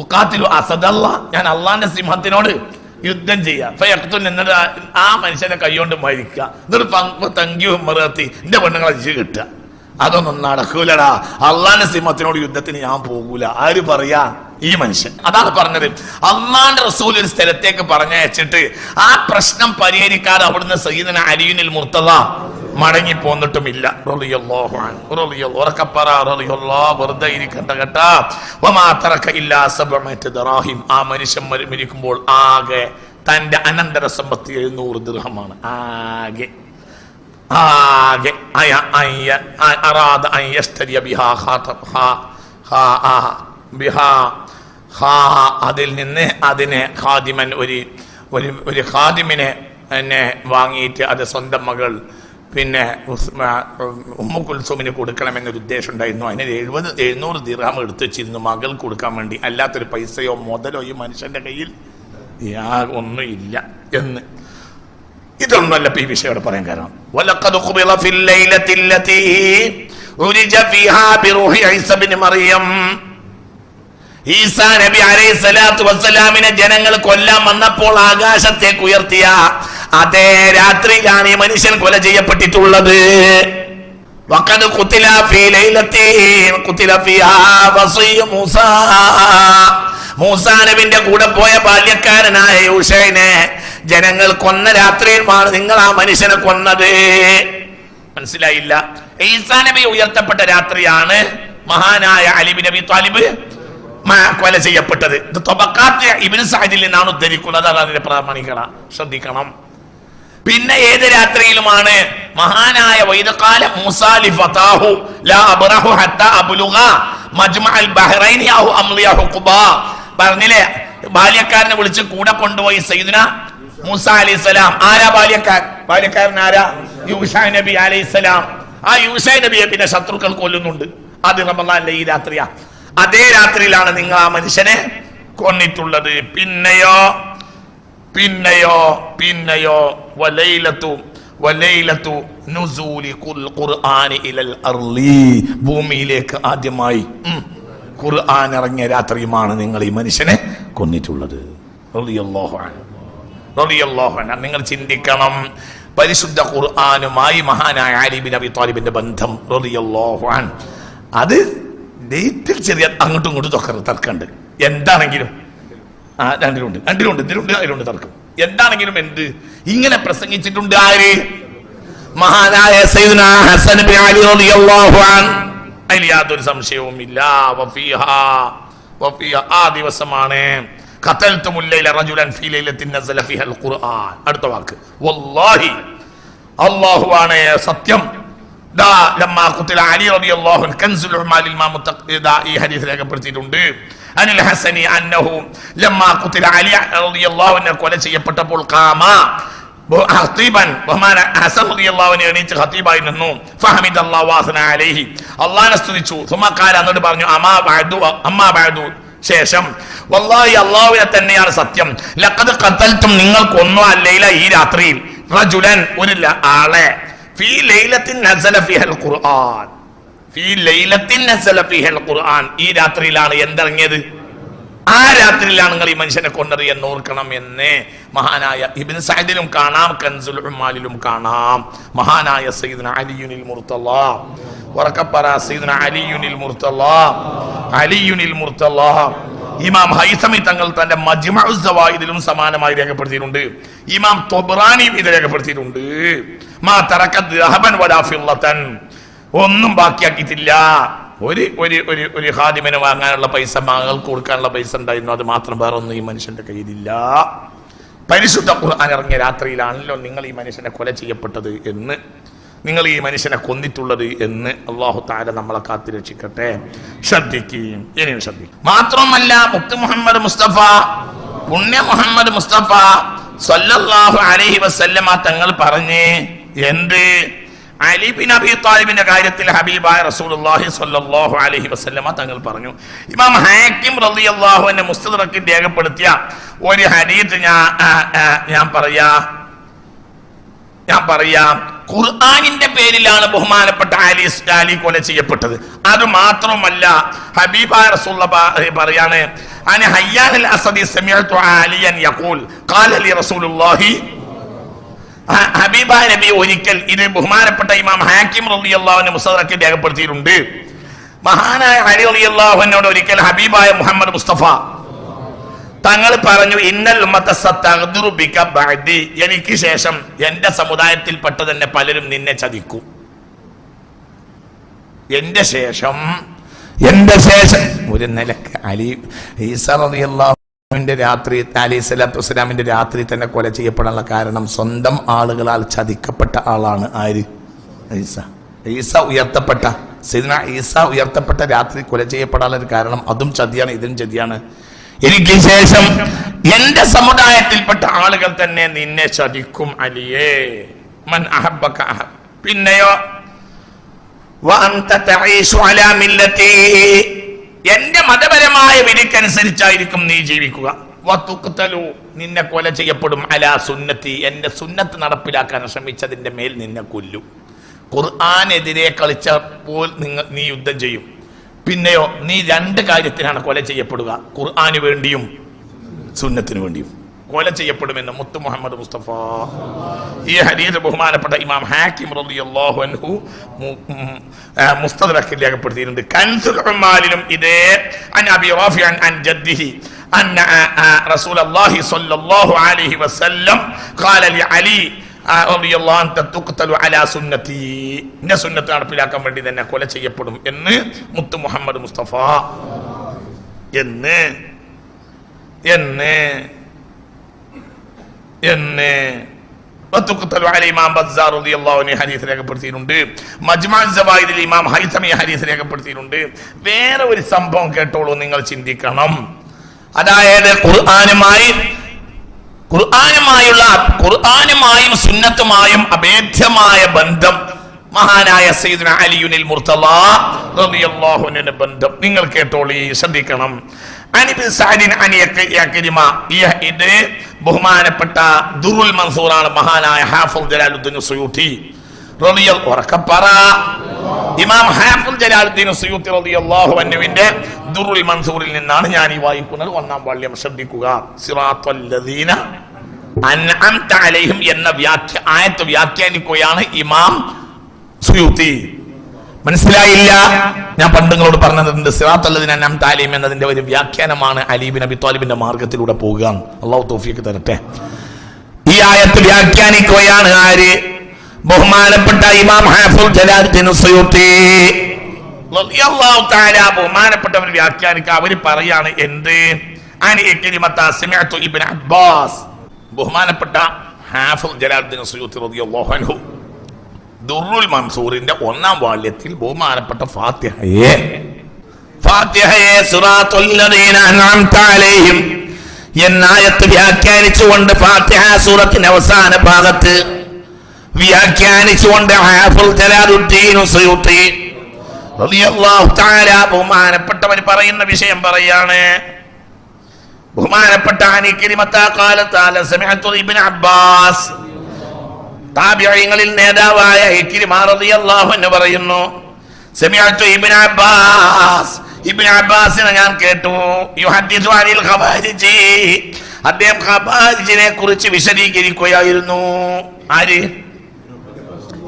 ഉഖാതിലു അസദല്ല, ഞാൻ അള്ളാന്റെ സിംഹത്തിനോട് യുദ്ധം ചെയ്യാം. എന്നിട്ട് ആ മനുഷ്യനെ കൈകൊണ്ട് മരിക്കുക, എന്നിട്ട് തങ്കിയും മറത്തി എന്റെ പെണ്ണുങ്ങളെ ഇജ് കിട്ടുക. അതൊന്നും നടക്കൂലടാ, അള്ളാന്റെ സിംഹത്തിനോട് യുദ്ധത്തിന് ഞാൻ പോകൂല. ആര് പറയാ? ഈ മനുഷ്യൻ. അതാണ് പറഞ്ഞത്, അള്ളാന്റെ റസൂൽ ഒരു സ്ഥലത്തേക്ക് പറഞ്ഞയച്ചിട്ട് ആ പ്രശ്നം പരിഹരിക്കാതെ അവിടുന്ന് സയ്യിദുന അലിയുൽ മുർത്തദ മടങ്ങി പോന്നിട്ടുമില്ല. വെറുതെ ഇരിക്കണ്ട കേട്ടാ. ആ മനുഷ്യൻ മരിക്കുമ്പോൾ ആകെ തന്റെ അനന്തര സമ്പത്ത് 700 ദിർഹമാണ്. ആകെ അതിൽ നിന്ന് അതിനെ ഖാദിമൻ ഒരു ഖാദിമിനെ എന്നെ വാങ്ങിയിട്ട് അത് സ്വന്തം മകൾ പിന്നെ ഉമ്മു കുൽസുമിന് കൊടുക്കണമെന്നൊരു ഉദ്ദേശം ഉണ്ടായിരുന്നു. അതിന് 700 ദിർഹം എടുത്തു വെച്ചിരുന്നു മകൾക്ക് കൊടുക്കാൻ വേണ്ടി. അല്ലാത്തൊരു പൈസയോ മുതലോ ഈ മനുഷ്യന്റെ കയ്യിൽ ഒന്നും ഇല്ല എന്ന്. ഇതൊന്നുമല്ല ഈ വിഷയോട് പറയാൻ കാരണം. ഈസാ നബി അലൈഹിസ്സലാത്തു വസ്സലാമിനെ ജനങ്ങൾ കൊല്ലാൻ വന്നപ്പോൾ ആകാശത്തേക്ക് ഉയർത്തിയ അതേ രാത്രിയിലാണ് ഈ മനുഷ്യൻ കൊല ചെയ്യപ്പെട്ടിട്ടുള്ളത്. മൂസാ നബിന്റെ കൂടെ പോയ ബാല്യക്കാരനായ യൂശൈനെ ജനങ്ങൾ കൊന്ന രാത്രിയിലാണ് നിങ്ങൾ ആ മനുഷ്യനെ കൊന്നത്. മനസ്സിലായില്ല? ഈസാ നബി ഉയർത്തപ്പെട്ട രാത്രിയാണ് മഹാനായ അലി ബിൻ അബി ത്വാലിബ് കൊല ചെയ്യപ്പെട്ടത്. ഇത് തബഖാത്ത് ഇബ്നു സഅദിൽ നിന്നാണ് ഉദ്ധരിക്കുന്നത്. അതാണ് അതിന്റെ പ്രാമാണികത, ശ്രദ്ധിക്കണം. പിന്നെ ഏത് രാത്രിയിലുമാണ്? മഹാനായ വൈദഖാല മൂസാ ലി ഫതാഹു ലാ അബ്റഹു ഹത്താ അബ്ലുഗ മജ്മഅൽ ബഹ്റൈനി ഔ അംലിയ ഹുഖബ. പറഞ്ഞില്ലേ, ബാല്യക്കാരനെ വിളിച്ച് കൂടെ കൊണ്ടുപോയി സയ്യിദുന മൂസാ അലൈഹിസ്സലാം. ആരാ ബാല്യക്കാരൻ ആരാ? യൂശാ നബി അലൈഹിസ്സലാം. ആ യൂശാ നബിയെ പിന്നെ ശത്രുക്കൾ കൊല്ലുന്നുണ്ട്. അത് റമളാനിലെ ഈ രാത്രിയാ. അതേ രാത്രിയിലാണ് നിങ്ങൾ ആ മനുഷ്യനെ കൊന്നിട്ടുള്ളത്. പിന്നെയോ ഭൂമിയിലേക്ക് ആദ്യമായി ഖുർആൻ ഇറങ്ങിയ രാത്രിയുമാണ് നിങ്ങൾ ഈ മനുഷ്യനെ കൊന്നിട്ടുള്ളത്. നിങ്ങൾ ചിന്തിക്കണം, പരിശുദ്ധ ഖുർആനുമായി മഹാനായ അലി ബിൻ അബി ത്വാലിബിന്റെ ബന്ധം റളിയല്ലാഹു അൻഹു. അത് ഡേറ്റിൽ ചെറിയ അങ്ങോട്ടും ഇങ്ങോട്ടും തർക്കമുണ്ട്. എന്താണെങ്കിലും രണ്ടിലുണ്ട് അതിലുണ്ട് തർക്കം. എന്താണെങ്കിലും എന്ത് ഇങ്ങനെ പ്രസംഗിച്ചിട്ടുണ്ട് ആര്? മഹാനായ സയ്യിദുന ഹസൻ ബിൻ അലി റളിയല്ലാഹു അൻഹു. അതിൽ യാതൊരു സംശയവും ഇല്ല. ആ ദിവസമാണ് ഖതൽതുമുൽ ലൈല റജുലൻ ഫീ ലൈലത്തിൻ നസല ഫീഹൽ ഖുർആൻ. അടുത്ത വാക്ക് വല്ലാഹി, അല്ലാഹുവാണ് സത്യം. ലമ്മാ ഖുതില അലി റളിയല്ലാഹു അൻഹു കൻസുൽ ഉമാലിൽ ഈ ഹദീസ് രേഖപ്പെടുത്തിയിട്ടുണ്ട്. അനിൽ ഹസനി അന്നഹു ലമ്മാ ഖുതില അലി റളിയല്ലാഹു അൻഹു കൊല ചെയ്യപ്പെട്ടപ്പോൾ ഖാമ ഖതീബൻ ബഹുമാന ഹസൻ റളിയല്ലാഹു അൻഹു എണീറ്റ് ഖതീബായി നിന്നു. ഫഹമിദല്ലാഹു വഅസ്ന അലൈഹി, അല്ലാഹുവിനെ സ്തുതിച്ചു. സുമ്മ ഖാല, എന്നിട്ട് പറഞ്ഞു അമ്മാ ബഅദു ശേഷം വല്ലാഹി, അല്ലാഹുവിനെ തന്നെയാണ് സത്യം. ലഖദ് ഖതൽതും, നിങ്ങൾ കൊന്നു അല്ലൈല ഈ രാത്രിയിൽ റജുലൻ ഒരു ആളെ ഫീ ലൈലത്തിൻ നസല ഫീഹൽ ഖുർആൻ. ഫീ ലൈലത്തിൻ നസല ഫീഹൽ ഖുർആൻ. ഈ രാത്രിയിലാണ് എന്തിറങ്ങിയത്? ആ രാത്രിയിലാണ് നിങ്ങൾ ഈ മനുഷ്യനെ കൊന്നത് എന്ന് ഓർക്കണം എന്ന് മഹാനായ ഇബ്നു സഅദിലും കാണാം, കൻസുൽ ഉമാലിലും കാണാം. മഹാനായ സയ്യിദുന അലിയുൽ മുർത്തള വറക്കപ്പറ സയ്യിദുന അലിയുൽ മുർത്തള ഇമാം ഹൈസമി തങ്ങൾ തന്റെ മജ്മഉസ് സവായിദിലും സമാനമായി രേഖപ്പെടുത്തിയിട്ടുണ്ട്. ഇമാം തൊബ്രാനിയും ഇത് രേഖപ്പെടുത്തിയിട്ടുണ്ട്. മാ തറക ദഹബൻ വലാ ഫില്ലതൻ, ഒന്നും ബാക്കിയാക്കിയിട്ടില്ല. ഒരു ഖാദിമിനെ വാങ്ങാനുള്ള പൈസ, മകൾക്ക് കൊടുക്കാനുള്ള പൈസ ഉണ്ടായിരുന്നു. അത് മാത്രം വേറെ ഒന്നും ഈ മനുഷ്യന്റെ കയ്യിലില്ല. പരിശുദ്ധ ഖുർആൻ ഇറങ്ങിയ രാത്രിയിലാണല്ലോ നിങ്ങൾ ഈ മനുഷ്യനെ കൊല ചെയ്യപ്പെട്ടത് എന്ന്, നിങ്ങൾ ഈ മനുഷ്യനെ കൊന്നിട്ടുള്ളത് എന്ന്. അല്ലാഹു തആല നമ്മളെ കാത്തുരക്ഷിക്കട്ടെ. ശ്രദ്ധിക്കുകയും ഇനിയും ശ്രദ്ധിക്കും. മാത്രമല്ല മുത്ത് മുഹമ്മദ് മുസ്തഫ, പുണ്യ മുഹമ്മദ് മുസ്തഫ സല്ലല്ലാഹു അലൈഹി വസല്ലമ തങ്ങൾ പറഞ്ഞ് എന്ത്? അലി ബിൻ അബി ത്വാലിബിന്റെ കാര്യത്തിൽ ഹബീബായ റസൂലുള്ളാഹി സ്വല്ലല്ലാഹു അലൈഹി വസല്ലമ തങ്ങൾ പറഞ്ഞു. ഇമാം ഹാക്കിം റളിയല്ലാഹു അൻഹു മുസ്തദ്റക്കിൽ രേഖപ്പെടുത്തിയ ഒരു ഹദീസ് ഞാൻ പറയാം. ഖുർആനിന്റെ പേരിലാണ് ബഹുമാനപ്പെട്ട അലി കൊല ചെയ്യപ്പെട്ടത്. അത് മാത്രമല്ല, ഹബീബായ റസൂലുള്ളാഹി പറയാണ്, അന ഹയ്യാനുൽ അസദി സമിഅതു അലിയൻ യഖൂൽ ഖാല ലി റസൂലുള്ളാഹി. ഹബീബായ നബി ഒരിക്കൽ, ഇത് ബഹുമാനപ്പെട്ട ഇമാം ഹാക്കിം റളിയല്ലാഹു അൻഹു മുസ്തദ്റക്കിൽ രേഖപ്പെടുത്തിയിട്ടുണ്ട്, മഹാനായ അലി റളിയല്ലാഹു അൻഹുവിനോട് ഒരിക്കൽ ഹബീബായ മുഹമ്മദ് മുസ്തഫ തങ്ങൾ പറഞ്ഞു, ഇന്നൽ ഉമ്മത സതഗ്ദിറു ബിക ബഅദി, എനിക്ക് ശേഷം എന്റെ സമുദായത്തിൽപ്പെട്ട തന്നെ പലരും നിന്നെ ചതിക്കും. എന്റെ ശേഷം ഒരു നിലക്ക് അലി ഈസാ റളിയല്ലാഹുവിന്റെ രാത്രി അലൈഹി സ്വലാത്തു വസ്സലാമിന്റെ രാത്രി തന്നെ കൊല ചെയ്യപ്പെടാനുള്ള കാരണം സ്വന്തം ആളുകളാൽ ചതിക്കപ്പെട്ട ആളാണ്. ആര്? ഈസാ ഉയർത്തപ്പെട്ട സയ്യിദുനാ ഈസാ ഉയർത്തപ്പെട്ട രാത്രി കൊല ചെയ്യപ്പെടാനുള്ള കാരണം അതും ചതിയാണ്, ഇതും ചതിയാണ്. എനിക്ക് ശേഷം എന്റെ സമുദായത്തിൽപ്പെട്ട ആളുകൾ തന്നെ നിന്നെ ചതിക്കും അലിയേ. മൻ അഹബ്ബക അഹബ്. പിന്നെയോ എന്റെ മതപരമായ വിധിക്കനുസരിച്ചായിരിക്കും നീ ജീവിക്കുക. നിന്നെ കൊല ചെയ്യപ്പെടും അലാ സുന്നത്തി, എന്റെ സുന്നത്ത് നടപ്പിലാക്കാൻ ശ്രമിച്ചതിന്റെ മേൽ നിന്നെ കൊല്ലും. ഖുർആനെതിരെ കളിച്ചപ്പോൾ നീ യുദ്ധം ചെയ്യും. പിന്നെയോ നീ രണ്ട് കാര്യത്തിനാണ് കൊല ചെയ്യപ്പെടുക, ഖുർആന് വേണ്ടിയും സുന്നത്തിന് വേണ്ടിയും കൊല ചെയ്യപ്പെടുമെന്ന് മുത്തു മുഹമ്മദ് മുസ്തഫ. ഈ ഹദീസ് ബഹുമാനപ്പെട്ട ഇമാം ഹാക്കിം റളിയല്ലാഹു അൻഹു മുസ്തദ്റക്കിൽ രേഖപ്പെടുത്തിയിട്ടുണ്ട്. കൻസുൽ ഉമ്മാലിലും ഇതേ അൻ അബി റാഫി അൻ ജദ്ദിഹി അന്ന റസൂലുള്ളാഹി സ്വല്ലല്ലാഹു അലൈഹി വസല്ലം ഖാല ലി അലി റളിയല്ലാഹു അൻഹു തുഖ്തലു അലാ സുന്നതി, എന്റെ സുന്നത്ത് നടപ്പിലാക്കാൻ വേണ്ടി തന്നെ കൊല ചെയ്യപ്പെടും എന്ന് മുത്തു മുഹമ്മദ് മുസ്തഫ. എന്ന് ഇമാം ബസ്സാർ റളിയല്ലാഹു അൻഹു ഹദീസ് രേഖപ്പെടുത്തിയിട്ടുണ്ട്. മജ്മുഅ് സവായിദിൽ ഇമാം ഹൈതമി ഹദീസ് രേഖപ്പെടുത്തിയിട്ടുണ്ട്. വേറെ ഒരു സംഭവം കേട്ടോളൂ, നിങ്ങൾ ചിന്തിക്കണം. അതായത് ഖുർആനുമായും സുന്നത്തുമായും അഭേദ്യമായ ബന്ധം മഹാനായ സയ്യിദുനാ അലിയുൽ മുർത്തള റളിയല്ലാഹു അൻഹുവിന്റെ ബന്ധം നിങ്ങൾ കേട്ടോളി, ശ്രദ്ധിക്കണം. ഇത് ബഹുമാനപ്പെട്ട ദുറുൽ മൻസൂറാണ് മഹാനായ ഹാഫിദ് ജലാലുദ്ദീൻ സുയൂത്തി ഇമാം ഹാഫിദ് ജലാലുദ്ദീൻ സുയൂത്തി റളിയല്ലാഹു അൻഹുവിന്റെ ദുറുൽ മൻസൂറിൽ നിന്നാണ് ഞാൻ ഈ വായിക്കുന്നത്. ഒന്നാം വാള്യം ശ്രദ്ധിക്കുക. സിറാത്തൽ ലദീന അൻഅംത അലൈഹിം എന്ന ആയത്ത് വ്യാഖ്യാനിക്കുകയാണ് ഇമാം സുയൂത്തി. മനസ്സിലായില്ല? ഞാൻ പണ്ട് നിങ്ങളോട് പറഞ്ഞിട്ടുണ്ട്, സിറാത്തൽ ലദീന അൻഅംത അലൈഹിം എന്നതിന്റെ ഒരു വ്യാഖ്യാനമാണ് അലി ഇബ്നു അബി ത്വാലിബിന്റെ മാർഗത്തിലൂടെ പോകുക. അല്ലാഹു തൗഫീഖ് തരട്ടെ. ഈ ആയത്ത് വ്യാഖ്യാനിക്കുകയാണ് ആര്? ബഹുമാനപ്പെട്ട ഇമാം ഹാഫിദ് ജലാലുദ്ദീൻ സുയൂത്തി റളിയല്ലാഹു തആല. ബഹുമാനപ്പെട്ടവർ വ്യാഖ്യാനിക്കുക, അവർ പറയാണ് എന്ത്? അനി ഇക്രിമത സമിഅതു ഇബ്നു അബ്ബാസ്. ബഹുമാനപ്പെട്ട ഹാഫിദ് ജലാലുദ്ദീൻ സുയൂത്തി റളിയല്ലാഹു അൻഹു ദുറുൽ മൻസൂറിന്റെ ഒന്നാം വാള്യത്തിൽ ബഹുമാനപ്പെട്ട ഫാത്തിഹയെ സിറാത്തുൽ ലദീന അൻഅംത അലൈഹിം എന്ന ആയത്ത് വ്യാഖ്യാനിച്ചുകൊണ്ട് ഫാത്തിഹ സൂറത്തിന്റെ അവസാന ഭാഗത്ത് വ്യാഖ്യാനിച്ചുകൊണ്ട് ഹാഫിദ് ജലാലുദ്ദീൻ സുയൂത്തി റളിയല്ലാഹു തആല ബഹുമാനപ്പെട്ടവർ പറയുന്ന വിഷയം പറയാണ്. ബഹുമാനപ്പെട്ട അനിക്രിമത ഖാല തആല സമിഅതു ഇബ്നു അബ്ബാസ്. താബിഈങ്ങളിൽ നേതാവായ ഇക്രിമ റളിയല്ലാഹു അൻഹു പറയുന്നു, സമിഅതു ഇബ്നു അബ്ബാസ്, ഇബ്നു അബ്ബാസിനെ ഞാൻ കേട്ടു, യുഹദ്ദിസു അനിൽ ഖവാരിജി, അദ്ദേഹം ഖവാരിജിനെ കുറിച്ച് വിശദീകരിക്കുകയായിരുന്നു. ആര്?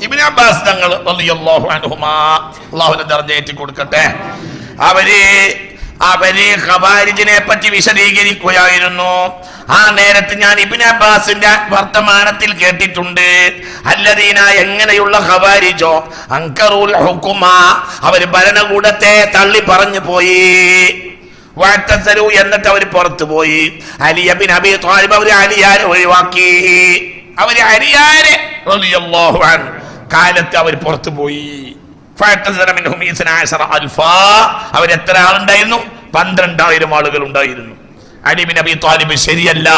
ഇബ്നു അബ്ബാസ് തങ്ങൾ റളിയല്ലാഹു അൻഹുമാ, അല്ലാഹുവിന്റെ ദർജ ഏറ്റി കൊടുക്കട്ടെ. അവര് ഖവാരിജിനെ പറ്റി വിശദീകരിക്കുകയായിരുന്നു. ആ നേരത്ത് ഞാൻ ഇബ്നു അബ്ബാസിന്റെ വർത്തമാനത്തിൽ കേട്ടിട്ടുണ്ട്, അല്ലദീന എങ്ങനെയുള്ള ഖവാരിജോ അൻകറുൽ ഹുകുമ, അവര് ഭരണകൂടത്തെ തള്ളി പറഞ്ഞു പോയി, വഅതസലു എന്നിട്ട് അവർ പുറത്തു പോയി, അലി ഇബ്നു അബി ത്വാലിബ് അവർ അലിയാരെ ഒഴിവാക്കി, അവര് അലിയാരെ റളിയല്ലാഹു അൻഹു കാലത്ത് അവർ പുറത്തു പോയി. അവർ എത്ര ആളുണ്ടായിരുന്നു? 12,000 ആളുകൾ ഉണ്ടായിരുന്നു. അലി ഇബ്നു അബി ത്വാലിബ് ശരിയല്ല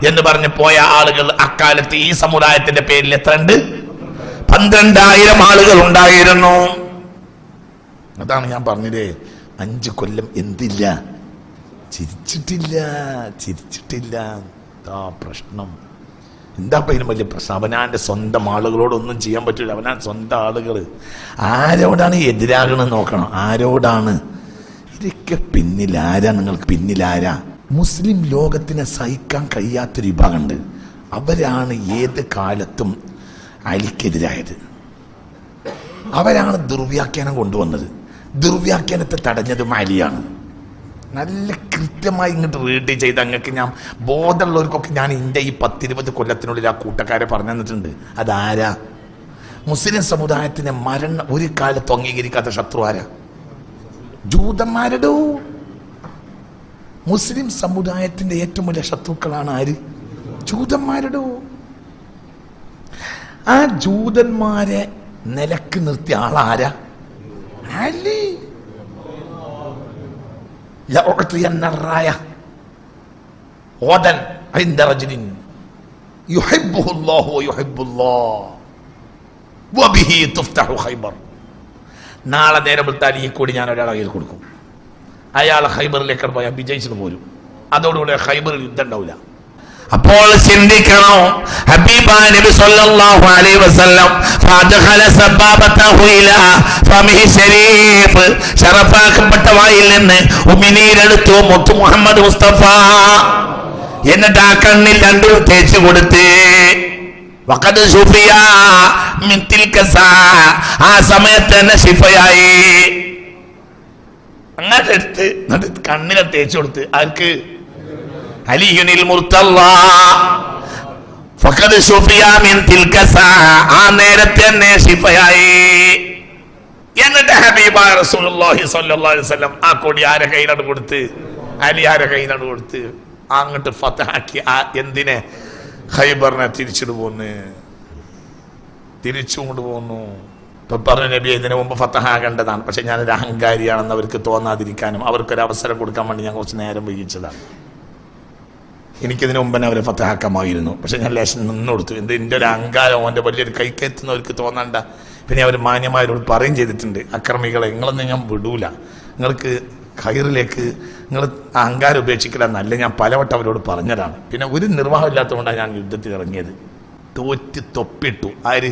എന്ന് പറഞ്ഞു പോയ ആളുകൾ അക്കാലത്ത് ഈ സമുദായത്തിന്റെ പേരിൽ എത്ര ഉണ്ട്? 12,000 ആളുകൾ ഉണ്ടായിരുന്നു. അതാണ് ഞാൻ പറഞ്ഞത്, 5 കൊല്ലം എന്തില്ല, ചിരിച്ചിട്ടില്ല. പ്രശ്നം എന്താ ഇതിനും വലിയ പ്രശ്നം? അവനാന്റെ സ്വന്തം ആളുകളോടൊന്നും ചെയ്യാൻ പറ്റില്ല. അവനാൻ സ്വന്തം ആളുകൾ ആരോടാണ് എതിരാകണമെന്ന് നോക്കണം. ആരോടാണ്? ഇതൊക്കെ പിന്നിലാരാ? നിങ്ങൾക്ക് പിന്നിലാരാ? മുസ്ലിം ലോകത്തിനെ സഹിക്കാൻ കഴിയാത്തൊരു വിഭാഗമുണ്ട്. അവരാണ് ഏത് കാലത്തും അലിക്കെതിരായത്. അവരാണ് ദുർവ്യാഖ്യാനം കൊണ്ടുവന്നത്. ദുർവ്യാഖ്യാനത്തെ തടഞ്ഞതും അലിയാണ്. നല്ല കൃത്യമായി ഇങ്ങോട്ട് റീഡ് ചെയ്ത് അങ്ങക്ക് ഞാൻ ബോധമുള്ളവർക്കൊക്കെ ഞാൻ എൻ്റെ ഈ 10-20 കൊല്ലത്തിനുള്ളിൽ ആ കൂട്ടക്കാരെ പറഞ്ഞു തന്നിട്ടുണ്ട്. അതാരാ? മുസ്ലിം സമുദായത്തിന് ഒരു കാലത്തും അംഗീകരിക്കാത്ത ശത്രു ആരാ? ജൂതന്മാരുടെ. മുസ്ലിം സമുദായത്തിന്റെ ഏറ്റവും വലിയ ശത്രുക്കളാണ് ആര്? ജൂതന്മാരുടെ. ആ ജൂതന്മാരെ നിലക്ക് നിർത്തിയ ആളാരാ? അലി. നാളെ നേരം വിട്ടാൽ ഈ കൂടി ഞാൻ ഒരാളെ കയ്യിൽ കൊടുക്കും. അയാൾ ഖൈബറിലേക്ക് പോയാൽ വിജയിച്ചിട്ട് പോരും. അതോടുകൂടെ ഖൈബറിൽ യുദ്ധം ഉണ്ടാവില്ല. അപ്പോൾ ചിന്തിക്കണം, ഹബീബായ നബി സല്ലല്ലാഹു അലൈഹി വസല്ലം ഫദഖല സബാബതഹു ഇലാ ഫമിഹി ശരീഫ്, ശറഫാക്കപ്പെട്ട വായിൽ നിന്ന് ഉമിനീരെടുത്തു മുത്തു മുഹമ്മദ് മുസ്തഫ. എന്നിട്ട് ആ കണ്ണിൽ രണ്ടും തേച്ചു കൊടുത്ത് വഖദ് ശുഫിയ മിൻ തിൽക സാ, ആ സമയത്ത് തന്നെ ശിഫയായി. അങ്ങനെ എടുത്ത് കണ്ണിനെ തേച്ചു കൊടുത്ത്. ആർക്ക്? അലിയുനിൽ മുർത്തല്ല. ഫഖദ് ശുഫിയ മിൻ തിൽക സാ, ആ നേരത്തെ തന്നെ ശിഫയായി. എന്നിട്ട് ഹബീബായ റസൂലുള്ളാഹി സ്വല്ലല്ലാഹു അലൈഹി വസല്ലം ആ കൊടി ആരെ കയ്യിലാണ് കൊടുത്ത്? അലി ആരെ കയ്യിലാണ് കൊടുത്ത്? അങ്ങോട്ട് ഫതഹാക്കി. എന്തിനെ? ഖൈബറിനെ തിരിച്ചിട്ട് പോന്ന്, തിരിച്ചു കൊണ്ടുപോന്നു. ഇപ്പൊ പറഞ്ഞ നബി ഇതിനു മുമ്പ് ഫതഹാകേണ്ടതാണ്, പക്ഷെ ഞാനൊരു അഹങ്കാരിയാണെന്ന് അവർക്ക് തോന്നാതിരിക്കാനും അവർക്കൊരു അവസരം കൊടുക്കാൻ വേണ്ടി ഞാൻ കുറച്ച് നേരം വൈകിച്ചതാണ്. എനിക്കിതിനു മുമ്പ് തന്നെ അവരെ ഫതഹാക്കാമായിരുന്നു, പക്ഷെ ഞാൻ ലേശം നിന്ന് കൊടുത്തു. എൻ്റെ ഒരു അഹങ്കാരം എൻ്റെ വലിയൊരു കൈക്കെത്തുന്നവർക്ക് തോന്നണ്ട. പിന്നെ അവർ മാന്യമാരോട് പറയും ചെയ്തിട്ടുണ്ട്, അക്രമികളെ നിങ്ങളൊന്നും ഞാൻ വിടൂല, നിങ്ങൾക്ക് ഖൈറിലേക്ക് നിങ്ങൾ അഹങ്കാരം ഉപേക്ഷിക്കില്ലെന്നല്ല ഞാൻ പലവട്ടം അവരോട് പറഞ്ഞതാണ്. പിന്നെ ഒരു നിർവാഹം ഇല്ലാത്തതുകൊണ്ടാണ് ഞാൻ യുദ്ധത്തിൽ ഇറങ്ങിയത്. തോറ്റ് തൊപ്പിട്ടു. ആര്?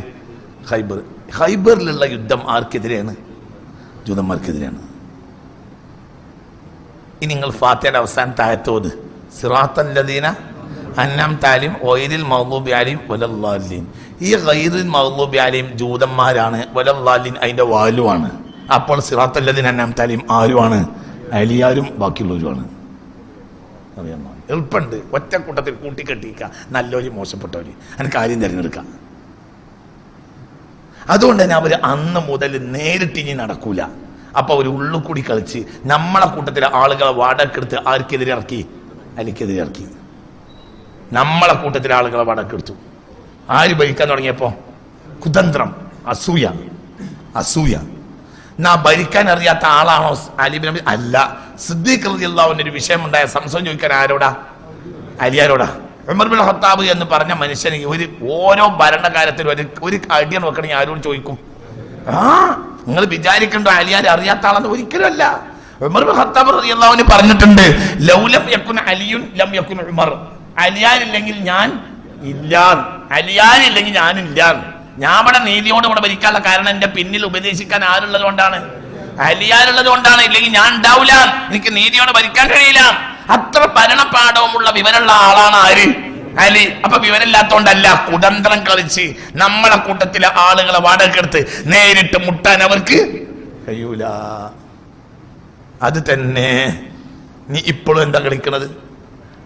ഖൈബർ. ഖൈബറിലുള്ള യുദ്ധം ആർക്കെതിരെയാണ്? ജൂതന്മാർക്കെതിരെയാണ്. ഇനി നിങ്ങൾ ഫാത്തിഹയുടെ അവസാനത്തെ ആയത്തോത് സിറാത്തല്ലദീന അൻഅംത അലൈഹിം ഗൈറിൽ മഗ്ദൂബി അലൈഹിം വലദ്ദാലിൻ. ഈ ഗൈറിൽ മഗ്ദൂബി അലൈഹിം ജൂതന്മാരാണ്, വലദ്ദാലിൻ അതിന്റെ വാലുവാണ്. അപ്പോൾ സിറാത്തല്ലദീന അൻഅംത അലൈഹിം ആരുമാണ്? അലിയാരും ബാക്കിയുള്ളവരുമാണ്. എളുപ്പമുണ്ട്, ഒറ്റ കൂട്ടത്തിൽ കൂട്ടിക്കെട്ടിക്ക നല്ലൊരു മോശപ്പെട്ടവര്, എനിക്ക് കാര്യം തിരഞ്ഞെടുക്കാം. അതുകൊണ്ട് തന്നെ അവർ അന്ന് മുതൽ നേരിട്ട് ഇനി നടക്കൂല. അപ്പൊ അവർ ഉള്ളുകൂടി കളിച്ച് നമ്മളെ കൂട്ടത്തിലെ ആളുകളെ വാടകെടുത്ത് ആർക്കെതിരെ ഇറക്കി? അലിക്കെതിരെ ഇറക്കി. നമ്മളെ കൂട്ടത്തിലെ ആളുകളെ വാടകെടുത്തു. ആര് ഭരിക്കാൻ തുടങ്ങിയപ്പോ? കുതന്ത്രം, അസൂയ. അസൂയ. നാ ഭരിക്കാൻ അറിയാത്ത ആളാണോ അലി ബിൻ അബി? അല്ല. സിദ്ദീഖ് റളിയല്ലാഹു അൻഹു ഒരു വിഷയമുണ്ടായ സംശയം ചോദിക്കാൻ ആരോടാ? അലിയാരോടാ. ഉമർ ബിൻ ഖത്താബ് എന്ന് പറഞ്ഞ മനുഷ്യന് ഓരോ ഭരണകാലത്തിലും ഒരു അടിയാണ് വെക്കണമെങ്കിൽ ആരോട് ചോദിക്കും? നിങ്ങൾ വിചാരിക്കണ്ടോ അലിയാരെ അറിയാത്ത ആളെന്ന്? ഒരിക്കലും അല്ല. ഉമർ ബിൻ ഖത്താബ് റളിയല്ലാഹു അൻഹു പറഞ്ഞിട്ടുണ്ട്, ലൗലം യകുൻ അലിയുൻ ലം യകുൻ ഉമർ. അലിയാരില്ലെങ്കിൽ ഞാൻ ഇല്ല, അലിയാരില്ലെങ്കിൽ ഞാനില്ല. ഞാൻ ഇവിടെ നീതിയോട് ഇവിടെ ഭരിക്കാനുള്ള കാരണം എന്റെ പിന്നിൽ ഉപദേശിക്കാൻ ആരുള്ളത് കൊണ്ടാണ്, അലിയാരുള്ളത് കൊണ്ടാണ്. ഇല്ലെങ്കിൽ ഞാൻ ഉണ്ടാവില്ല, എനിക്ക് നീതിയോട് ഭരിക്കാൻ കഴിയില്ല. അത്ര ഭരണപാഠവുമുള്ള വിവരമുള്ള ആളാണ് ആര്? അലി. അപ്പൊ വിവരമില്ലാത്തോണ്ടല്ല, കുതന്ത്രം കളിച്ച് നമ്മളെ കൂട്ടത്തിലെ ആളുകളെ വാടകെടുത്ത് നേരിട്ട് മുട്ടാൻ അവർക്ക് കഴിയൂല. അത് തന്നെ നീ ഇപ്പോഴും എന്താ കളിക്കുന്നത്?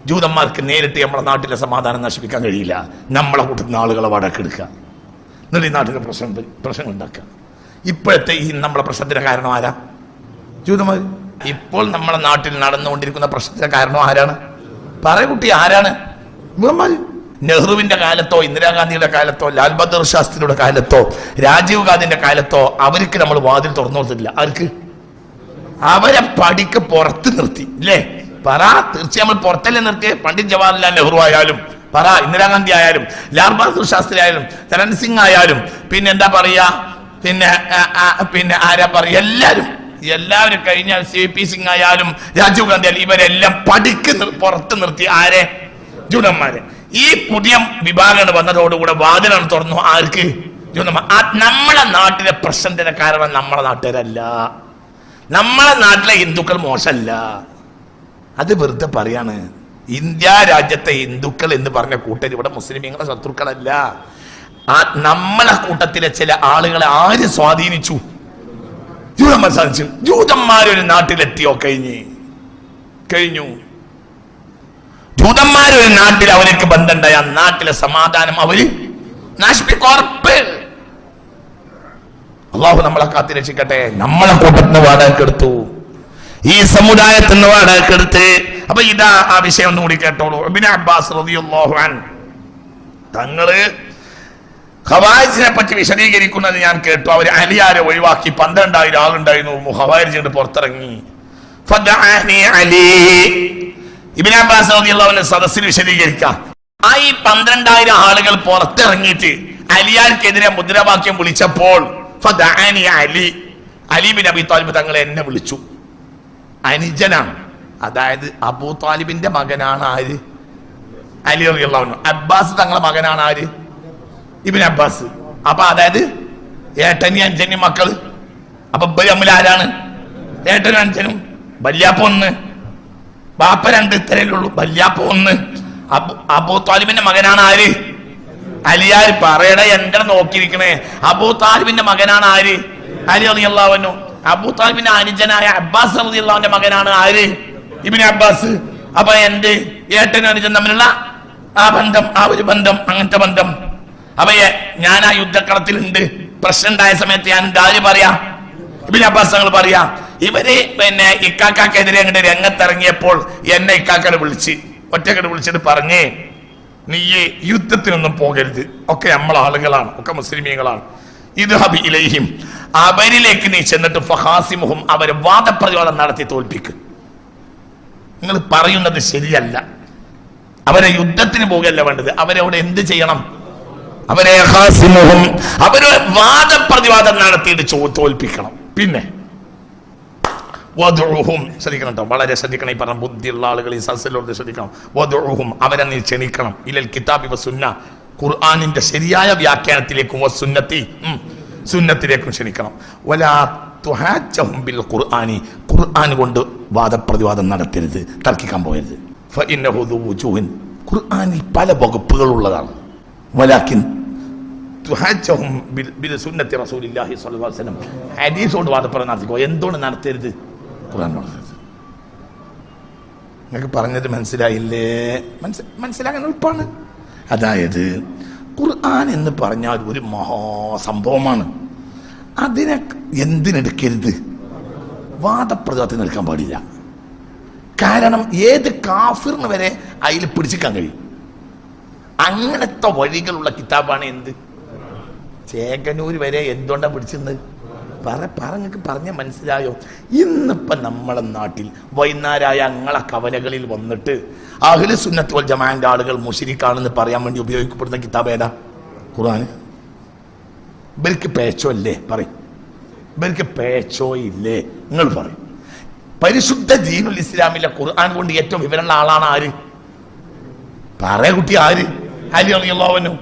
ജൂതന്മാർക്ക് നേരിട്ട് നമ്മളെ നാട്ടിലെ സമാധാനം നശിപ്പിക്കാൻ കഴിയില്ല. നമ്മളെ കൂട്ടത്തിൽ ആളുകളെ വാടകെടുക്കുക, എന്നിട്ട് ഈ നാട്ടിലെ പ്രശ്നങ്ങൾ ഉണ്ടാക്കുക. ഇപ്പോഴത്തെ ഈ നമ്മളെ പ്രശ്നത്തിന് കാരണം ആരാ? ജൂതന്മാർ. ഇപ്പോൾ നമ്മളെ നാട്ടിൽ നടന്നുകൊണ്ടിരിക്കുന്ന പ്രശ്നത്തിന് കാരണം ആരാണ്? പറയ കുട്ടി, ആരാണ്? ജൂതന്മാർ. നെഹ്റുവിന്റെ കാലത്തോ ഇന്ദിരാഗാന്ധിയുടെ കാലത്തോ ലാൽ ബഹദൂർ ശാസ്ത്രിയുടെ കാലത്തോ രാജീവ് ഗാന്ധിന്റെ കാലത്തോ അവർക്ക് നമ്മൾ വാതിൽ തുറന്നു കൊടുത്തില്ല. ആർക്ക്? അവരെ പടിക്ക് പുറത്ത് നിർത്തി, ഇല്ലേ? പറ. തീർച്ചയായും നമ്മൾ പുറത്തല്ലേ നിർത്തിയേ? പണ്ഡിറ്റ് ജവഹർലാൽ നെഹ്റു ആയാലും പറ, ഇന്ദിരാഗാന്ധി ആയാലും ലാൽ ബഹദൂർ ശാസ്ത്രി ആയാലും ചരൺ സിംഗ് ആയാലും പിന്നെ എന്താ പറയാ, പിന്നെ ആരാ പറയാ, എല്ലാവരും കഴിഞ്ഞാൽ CP സിംഗ് ആയാലും രാജീവ് ഗാന്ധി ആയാലും ഇവരെല്ലാം പടിക്ക് പുറത്ത് നിർത്തി. ആരെ? ജൂതന്മാരെ. ഈ പുതിയ വിഭാഗങ്ങൾ വന്നതോടുകൂടെ വാതിലാണ് തുറന്നു. ആർക്ക്? ജൂതന്മാർ. നമ്മളെ നാട്ടിലെ പ്രശ്നത്തിന്റെ കാരണം നമ്മളെ നാട്ടുകാരല്ല, നമ്മളെ നാട്ടിലെ ഹിന്ദുക്കൾ മോശമല്ല. അത് വെറുതെ പറയാണ്. ഇന്ത്യ രാജ്യത്തെ ഹിന്ദുക്കൾ എന്ന് പറഞ്ഞ കൂട്ടർ ഇവിടെ മുസ്ലിമീങ്ങളുടെ ശത്രുക്കളല്ല. നമ്മളെ കൂട്ടത്തിലെ ചില ആളുകളെ ആര് സ്വാധീനിച്ചു? ജൂതന്മാർ സാധിച്ചു. ജൂതന്മാരൊരു നാട്ടിലെത്തിയോ? കഴിഞ്ഞു. ജൂതന്മാരൊരു നാട്ടിൽ അവർക്ക് ബന്ധമുണ്ടായ നാട്ടിലെ സമാധാനം അവര് നശിപ്പിക്കുറപ്പ്. അള്ളാഹു നമ്മളെ കാത്തി രക്ഷിക്കട്ടെ. നമ്മളെ കൂട്ടത്തിന് വാടകക്കെടുത്തു, ഈ സമുദായത്തിന് വാടകക്കെടുത്ത്. അപ്പൊ ഇതാ ആ വിഷയം ഒന്നുകൂടി കേട്ടോളൂ. ഇബ്നു അബ്ബാസ് റളിയല്ലാഹു അൻഹു തങ്ങള് ഖവാരിജിനെ പറ്റി വിശദീകരിക്കുന്നത് ഞാൻ കേട്ടു. അവർ അലിയാരെ ഒഴിവാക്കി 12,000 ആളുണ്ടായിരുന്നു. ഖവാരിജിന്റെ പുറത്തിറങ്ങി. ഫദഅനി അലി. ഇബ്നു അബ്ബാസ് റളിയല്ലാഹു അൻഹു സദസ്സിൽ വിശദീകരിക്കാം. ആ ഈ 12,000 ആളുകൾ പുറത്തിറങ്ങിയിട്ട് അലിയാർക്കെതിരെ മുദ്രാവാക്യം വിളിച്ചപ്പോൾ ഫദഅനി Ali, Ali bin Abi Talib തങ്ങളെ എന്നെ വിളിച്ചു. അനുജനാണ്, അതായത് അബൂ താലിബിന്റെ മകനാണ് ആര്? അലി റളിയല്ലാഹു അൻഹു. അബ്ബാസ് തങ്ങളെ മകനാണ് ആര്? Ibn Abbas. അപ്പൊ അതായത് ഏട്ടനും അഞ്ചനും മക്കള്. അപ്പൊ ഇവര് തമ്മിൽ ആരാണ്? ഏട്ടനും അഞ്ചനും. വല്യാപ്പ ഒന്ന്, ബാപ്പ 2, ഇത്രയുള്ളൂ. വല്യാപ്പ ഒന്ന്. അബൂ താലിബിന്റെ മകനാണ് ആര്? അലിയാർ. പറയണ എന്റെ നോക്കിയിരിക്കണേ. അബൂ താലിബിന്റെ മകനാണ് ആര്? അലി റളിയല്ലാഹു അൻഹു. അബൂ താലിബിന്റെ അനുജനായ അബ്ബാസ് റളിയല്ലാഹുവിന്റെ മകനാണ് ആര്? Ibn Abbas. അപ്പൊ എന്റെ ഏട്ടനും അനുജൻ തമ്മിലുള്ള ആ ബന്ധം, ആ ഒരു ബന്ധം, അങ്ങനത്തെ ബന്ധം. അപ്പൊ ഞാൻ ആ യുദ്ധക്കളത്തിലുണ്ട്. പ്രശ്നം ഉണ്ടായ സമയത്ത് ഞാൻ ആര് പറയാ? ഇബ്നു അബ്ബാസ് തങ്ങൾ പറയാ. ഇവര് പിന്നെ ഇക്കാക്കെതിരെ അങ്ങോട്ട് രംഗത്തിറങ്ങിയപ്പോൾ എന്നെ ഇക്കാക്കനെ വിളിച്ച് ഒറ്റക്കട് വിളിച്ചിട്ട് പറഞ്ഞേ, നീ യുദ്ധത്തിനൊന്നും പോകരുത്, ഒക്കെ നമ്മളെ ആളുകളാണ്, ഒക്കെ മുസ്ലിമീങ്ങളാണ്. ഇദ്ഹബ് ഇലൈഹിം, അവരിലേക്ക് നീ ചെന്നിട്ട് ഫഹാസിമുഹും, അവരെ വാദപ്രതിവാദം നടത്തി തോൽപ്പിക്കും. നിങ്ങൾ പറയുന്നത് ശരിയല്ല. അവരെ യുദ്ധത്തിന് പോകുകയല്ല വേണ്ടത്, അവരെ അവിടെ എന്ത് ചെയ്യണം? അവരെ ഹാസിമുഹും, അവരെ വാദപ്രതിവാദം നടത്തിയിട്ട് തോൽപ്പിക്കണം. പിന്നെ വദുഉഹും, ശ്രദ്ധിക്കണം കേട്ടോ, വളരെ ശ്രദ്ധിക്കണം. ഈ പറഞ്ഞ ബുദ്ധിയുള്ള ആളുകൾ ഈ സദസ്സിലോട് ശ്രദ്ധിക്കണം. വദുഉഹും, അവരെ നീ ക്ഷണിക്കണം. ഇലൽ കിതാബി വസുന്ന, ഖുർആനിന്റെ ശരിയായ വ്യാഖ്യാനത്തിലേക്കും വസുന്നത്തി, സുന്നത്തിലേക്കും ക്ഷണിക്കണം. വലാ തുഹാജ്ജഹും ബിൽ ഖുർആനി, ഖുർആൻ കൊണ്ട് വാദപ്രതിവാദം നടത്തരുത്, തർക്കിക്കാൻ പോകരുത്. ഫഇന്നഹു ദു വുജൂഹിൻ, ഖുർആനിൽ പല വകുപ്പുകൾ ഉള്ളതാണ്. വലാകിൻ തുഹാജ്ജഹും ബിൽ സുന്നത്തി റസൂലില്ലാഹി സ്വല്ലല്ലാഹു അലൈഹി വസല്ലം, ഹദീസ് കൊണ്ട് വാദപ്രതിവാദം നടത്തിക്കോ. എന്തുകൊണ്ട് നടത്തരുത്? ഖുർആൻ നടത്തരുത്. നിങ്ങൾക്ക് പറഞ്ഞത് മനസ്സിലായില്ലേ? മനസ്സിലാകാൻ എളുപ്പമാണ്. അതായത് ഖുർആൻ എന്ന് പറഞ്ഞാൽ ഒരു മഹാസംഭവമാണ്. അതിനെ എന്തിനെടുക്കരുത്? വാദപ്രതിവാദത്തിന് എടുക്കാൻ പാടില്ല. കാരണം ഏത് കാഫിറിന് വരെ അതിൽ പിടിച്ചിക്കാൻ കഴിയും. അങ്ങനത്തെ വഴികളുള്ള കിതാബാണ് എന്ത്? ചേകനൂര് വരെ എന്തുകൊണ്ടാ പിടിച്ചെന്ന് നിങ്ങൾക്ക് പറഞ്ഞ മനസ്സിലായോ? ഇന്നിപ്പൊ നമ്മളെ നാട്ടിൽ വൈകുന്നേരമായ അങ്ങളെ കവലകളിൽ വന്നിട്ട് അഹ്ലു സുന്നത്ത് വൽ ജമാഅത്തിന്റെ ആളുകൾ മുശ്രിക്കാണെന്ന് പറയാൻ വേണ്ടി ഉപയോഗിക്കപ്പെടുന്ന കിതാബ് ഏതാ? ഖുർആൻ. ഇവർക്ക് പേച്ചോ ഇല്ലേ? പറയും. ഇവർക്ക് പേച്ചോ ഇല്ലേ? നിങ്ങൾ പറയും. പരിശുദ്ധ ദീനുൽ ഇസ്ലാമിലെ ഖുർആൻ കൊണ്ട് ഏറ്റവും വിവരമുള്ള ആളാണ് ആര്? പറയ കുട്ടി, ആര്? അലി റളിയല്ലാഹു അൻഹു.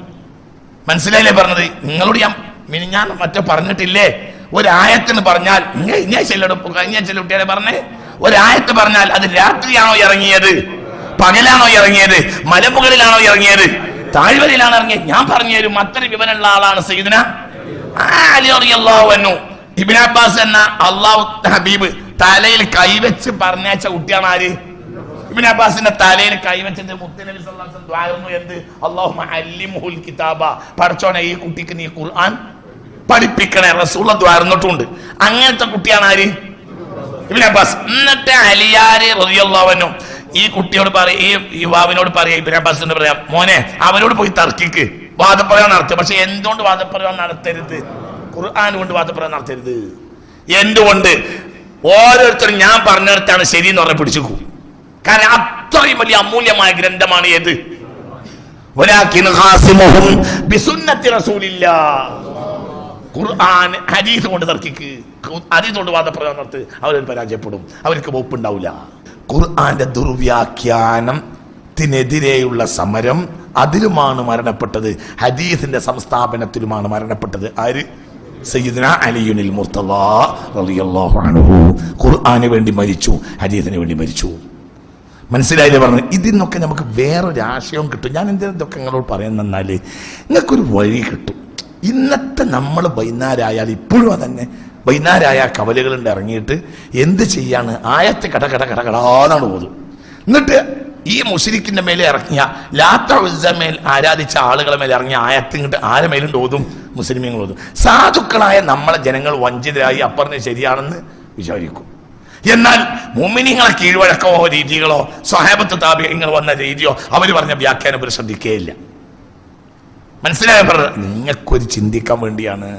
മനസ്സിലായില്ലേ പറഞ്ഞത്? നിങ്ങളോട് ഞാൻ മറ്റേ പറഞ്ഞിട്ടില്ലേ? ഒരായത്തിന് പറഞ്ഞാൽ കഴിഞ്ഞ കുട്ടികളെ പറഞ്ഞേ, ഒരായത്ത് പറഞ്ഞാൽ അത് രാത്രിയാണോ ഇറങ്ങിയത്, പകലാണോ ഇറങ്ങിയത്, മലമുകളിലാണോ ഇറങ്ങിയത്, താഴ്വരയിലാണോ ഇറങ്ങിയത്? ഞാൻ പറഞ്ഞു തരും. അത്രയും വിവരമുള്ള ആളാണ് സയ്യിദുനാ അലി റളിയല്ലാഹു അൻഹു. ഇബ്നു അബ്ബാസ് എന്ന അള്ളാഹു ഹബീബ് തലയിൽ കൈവച്ച് പറഞ്ഞയച്ച കുട്ടിയാണ് ആര്? ഇബ്നു അബ്ബാസിന്റെ തലയിൽ കൈവച്ചത് മുത്തനബി സല്ലല്ലാഹു അലൈഹി വസല്ലം ദുആയിരുന്നു. എന്ത്? അല്ലാഹുമ്മ അല്ലിംഹുൽ കിതാബ, പടച്ചോനെ ഈ കുട്ടിക്ക് നീ ഖുർആൻ പഠിപ്പിക്കണേ. റസൂലുള്ള ദുആ ഇരുന്നിട്ടുണ്ട്. അങ്ങനത്തെ കുട്ടിയാണ് ആര്? Ibn Abbas. എന്നിട്ട് അലിയാര് റളിയല്ലാഹു അൻഹു ഈ കുട്ടിയോട് പറയും, ഈ യുവാവിനോട് പറയാം, ഇബ്നു അബ്ബാസിനോട് പറയാം, മോനെ അവനോട് പോയി തർക്കിക്ക്, വാദപ്രയോഗം നടത്തുക. പക്ഷെ എന്തുകൊണ്ട് വാദപ്രയോഗം നടത്തരുത്? ഖുർആൻ കൊണ്ട് വാദപ്രയോഗം നടത്തരുത്. എന്തുകൊണ്ട്? ഓരോരുത്തരും ഞാൻ പറഞ്ഞിടത്താണ് ശരി എന്ന് പറഞ്ഞ് പിടിച്ചു. കാരണം അത്രയും വലിയ അമൂല്യമായ ഗ്രന്ഥമാണ് ഏത്? വലാകിൻ ഖാസിമുഹും ബിസുന്നത്തി റസൂലില്ലാഹ്. ഖുർആൻ ഹദീസ് കൊണ്ട് തർക്കിക്ക്, ഹദീസ് കൊണ്ട് വാദപ്രയോഗം നടത്ത്. അവരൊരു പരാജയപ്പെടും, അവർക്ക് വകുപ്പുണ്ടാവില്ല. ഖുർആന്റെ ദുർവ്യാഖ്യാനത്തിനെതിരെയുള്ള സമരം അതിലുമാണ് മരണപ്പെട്ടത്. ഹദീസിന്റെ സംസ്ഥാപനത്തിലുമാണ് മരണപ്പെട്ടത്. ആര്? സയ്യിദുനാ അലിയുൽ മുർത്തദ റളിയല്ലാഹു അൻഹു. ഖുർആന് വേണ്ടി മരിച്ചു, ഹദീസിന് വേണ്ടി മരിച്ചു. മനസ്സിലായില്ലേ പറഞ്ഞത്? ഇതിനൊക്കെ നമുക്ക് വേറൊരു ആശയവും കിട്ടും. ഞാൻ എന്തൊക്കെ നിങ്ങളോട് പറയുന്നെന്നാല് നിങ്ങൾക്കൊരു വഴി കിട്ടും. ഇന്നത്തെ നമ്മൾ വൈകുന്നേരമായാൽ ഇപ്പോഴും അതന്നെ വൈകുന്നേരമായ കവലകളുണ്ട് ഇറങ്ങിയിട്ട് എന്ത് ചെയ്യാണ്? ആയത്ത് കടകടാന്നാണ് ഓതും. എന്നിട്ട് ഈ മുശ്രിക്കിന്റെ മേലെ ഇറങ്ങിയ ലാത്ത ഉസ്സ മേൽ ആരാധിച്ച ആളുകളെ മേലെ ഇറങ്ങിയ ആയത്ത് ഇങ്ങോട്ട് ആരെ മേലും ഓതും? മുസ്ലിമീങ്ങൾ ഓതും. സാധുക്കളായ നമ്മളെ ജനങ്ങൾ വഞ്ചിതരായി അപ്പറിന് ശരിയാണെന്ന് വിചാരിക്കും. എന്നാൽ മുഅ്മിനീങ്ങളെ കീഴ്വഴക്കമോ രീതികളോ സ്വഹാബത്ത് താബിഈങ്ങൾ വന്ന രീതിയോ അവർ പറഞ്ഞ വ്യാഖ്യാനം ഇവർ ശ്രദ്ധിക്കുകയില്ല. മനസ്സിലായ? നിങ്ങൾക്കൊരു ചിന്തിക്കാൻ വേണ്ടിയാണ്,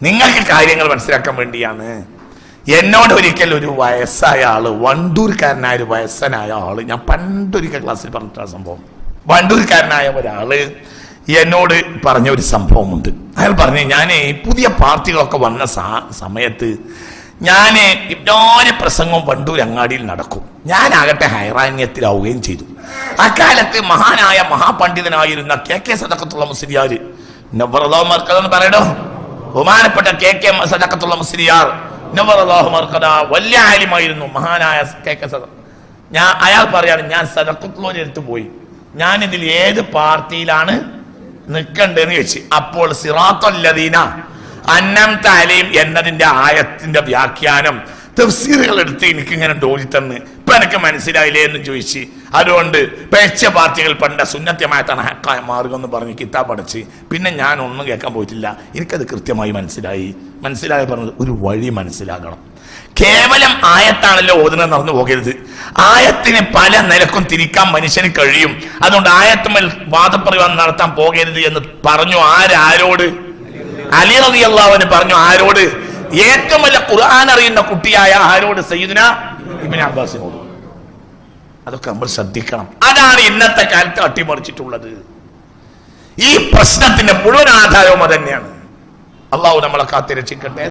നിങ്ങൾക്ക് കാര്യങ്ങൾ മനസ്സിലാക്കാൻ വേണ്ടിയാണ്. എന്നോട് ഒരിക്കൽ ഒരു വയസ്സായ ആള്, വണ്ടൂർക്കാരനായ ഒരു വയസ്സനായ ആള്, ഞാൻ പണ്ടൊരിക്കൽ ക്ലാസ്സിൽ പറഞ്ഞിട്ടുള്ള സംഭവം, വണ്ടൂർക്കാരനായ ഒരാള് എന്നോട് പറഞ്ഞ ഒരു സംഭവമുണ്ട്. അയാൾ പറഞ്ഞു, ഞാൻ പുതിയ പാർട്ടികളൊക്കെ വന്ന സമയത്ത് ഞാൻ ഇബ്രാഹിം പ്രസംഗവും വണ്ടൂർ അങ്ങാടിയിൽ നടക്കും. ഞാനാകട്ടെ ഹൈറാന്യത്തിലാവുകയും ചെയ്തു. അക്കാലത്ത് മഹാനായ മഹാപണ്ഡിതനായിരുന്ന KK സദഖത്തുള്ള മുസ്ലിയാർ, നവ്വറല്ലാഹു മർക്കദെന്ന് പറയണോ, ബഹുമാനപ്പെട്ട KK സദഖത്തുള്ള മുസ്ലിയാർ നവ്വറല്ലാഹു മർക്കദ, വലിയ ആലിമായിരുന്നു മഹാനായ KK സദഖ. അയാൾ പറയാണ്, ഞാൻ സദഖത്തുള്ളവരുടെ അടുത്ത് പോയി, ഞാൻ ഇതിൽ ഏത് പാർട്ടിയിലാണ് നിൽക്കണ്ടെന്ന് ചോദിച്ചു. അപ്പോൾ സിറാത്തുല്ലദീന അന്നംത അലൈഹിം എന്നതിന്റെ ആയത്തിന്റെ വ്യാഖ്യാനം തഫ്സീറുകൾ എടുത്ത് എനിക്ക് ഇങ്ങനെ ഡോലി തന്ന്, ഇപ്പൊ എനിക്ക് മനസ്സിലായില്ലേ എന്ന് ചോദിച്ച്, അതുകൊണ്ട് പേച്ച പാർട്ടികൾ പണ്ട സുന്നത്യമായിട്ടാണ് ഹക്കായ മാർഗം എന്ന് പറഞ്ഞ് കിതാബ് അടച്ച് പിന്നെ ഞാൻ ഒന്നും കേൾക്കാൻ പോയിട്ടില്ല. എനിക്കത് കൃത്യമായി മനസ്സിലായി പറഞ്ഞത് ഒരു വഴി മനസ്സിലാക്കണം. കേവലം ആയത്താണല്ലോ ഓതുന്നത് നടന്നു പോകരുത്. ആയത്തിന് പല നിലക്കും തിരിക്കാൻ മനുഷ്യന് കഴിയും. അതുകൊണ്ട് ആയത്തുമേൽ വാദപ്രയോഗം നടത്താൻ പോകരുത് എന്ന് പറഞ്ഞു. ആരോട്? അലി റളിയല്ലാഹു അൻഹു പറഞ്ഞു. ആരോട്? ഏറ്റവും വലിയ ഖുർആൻ അറിയുന്ന കുട്ടിയായ ആരോട്? സയ്യിദുനാ ഇബ്നു അബ്ബാസിനോട്. അതൊക്കെ നമ്മൾ ശ്രദ്ധിക്കണം. അതാണ് ഇന്നത്തെ കാലത്ത് അട്ടിമറിച്ചിട്ടുള്ളത്. ഈ പ്രശ്നത്തിന്റെ മുഴുവൻ ആധാരവും അത് തന്നെയാണ്. അള്ളാഹു നമ്മളെ കാത്തിരക്ഷിക്കട്ടെ.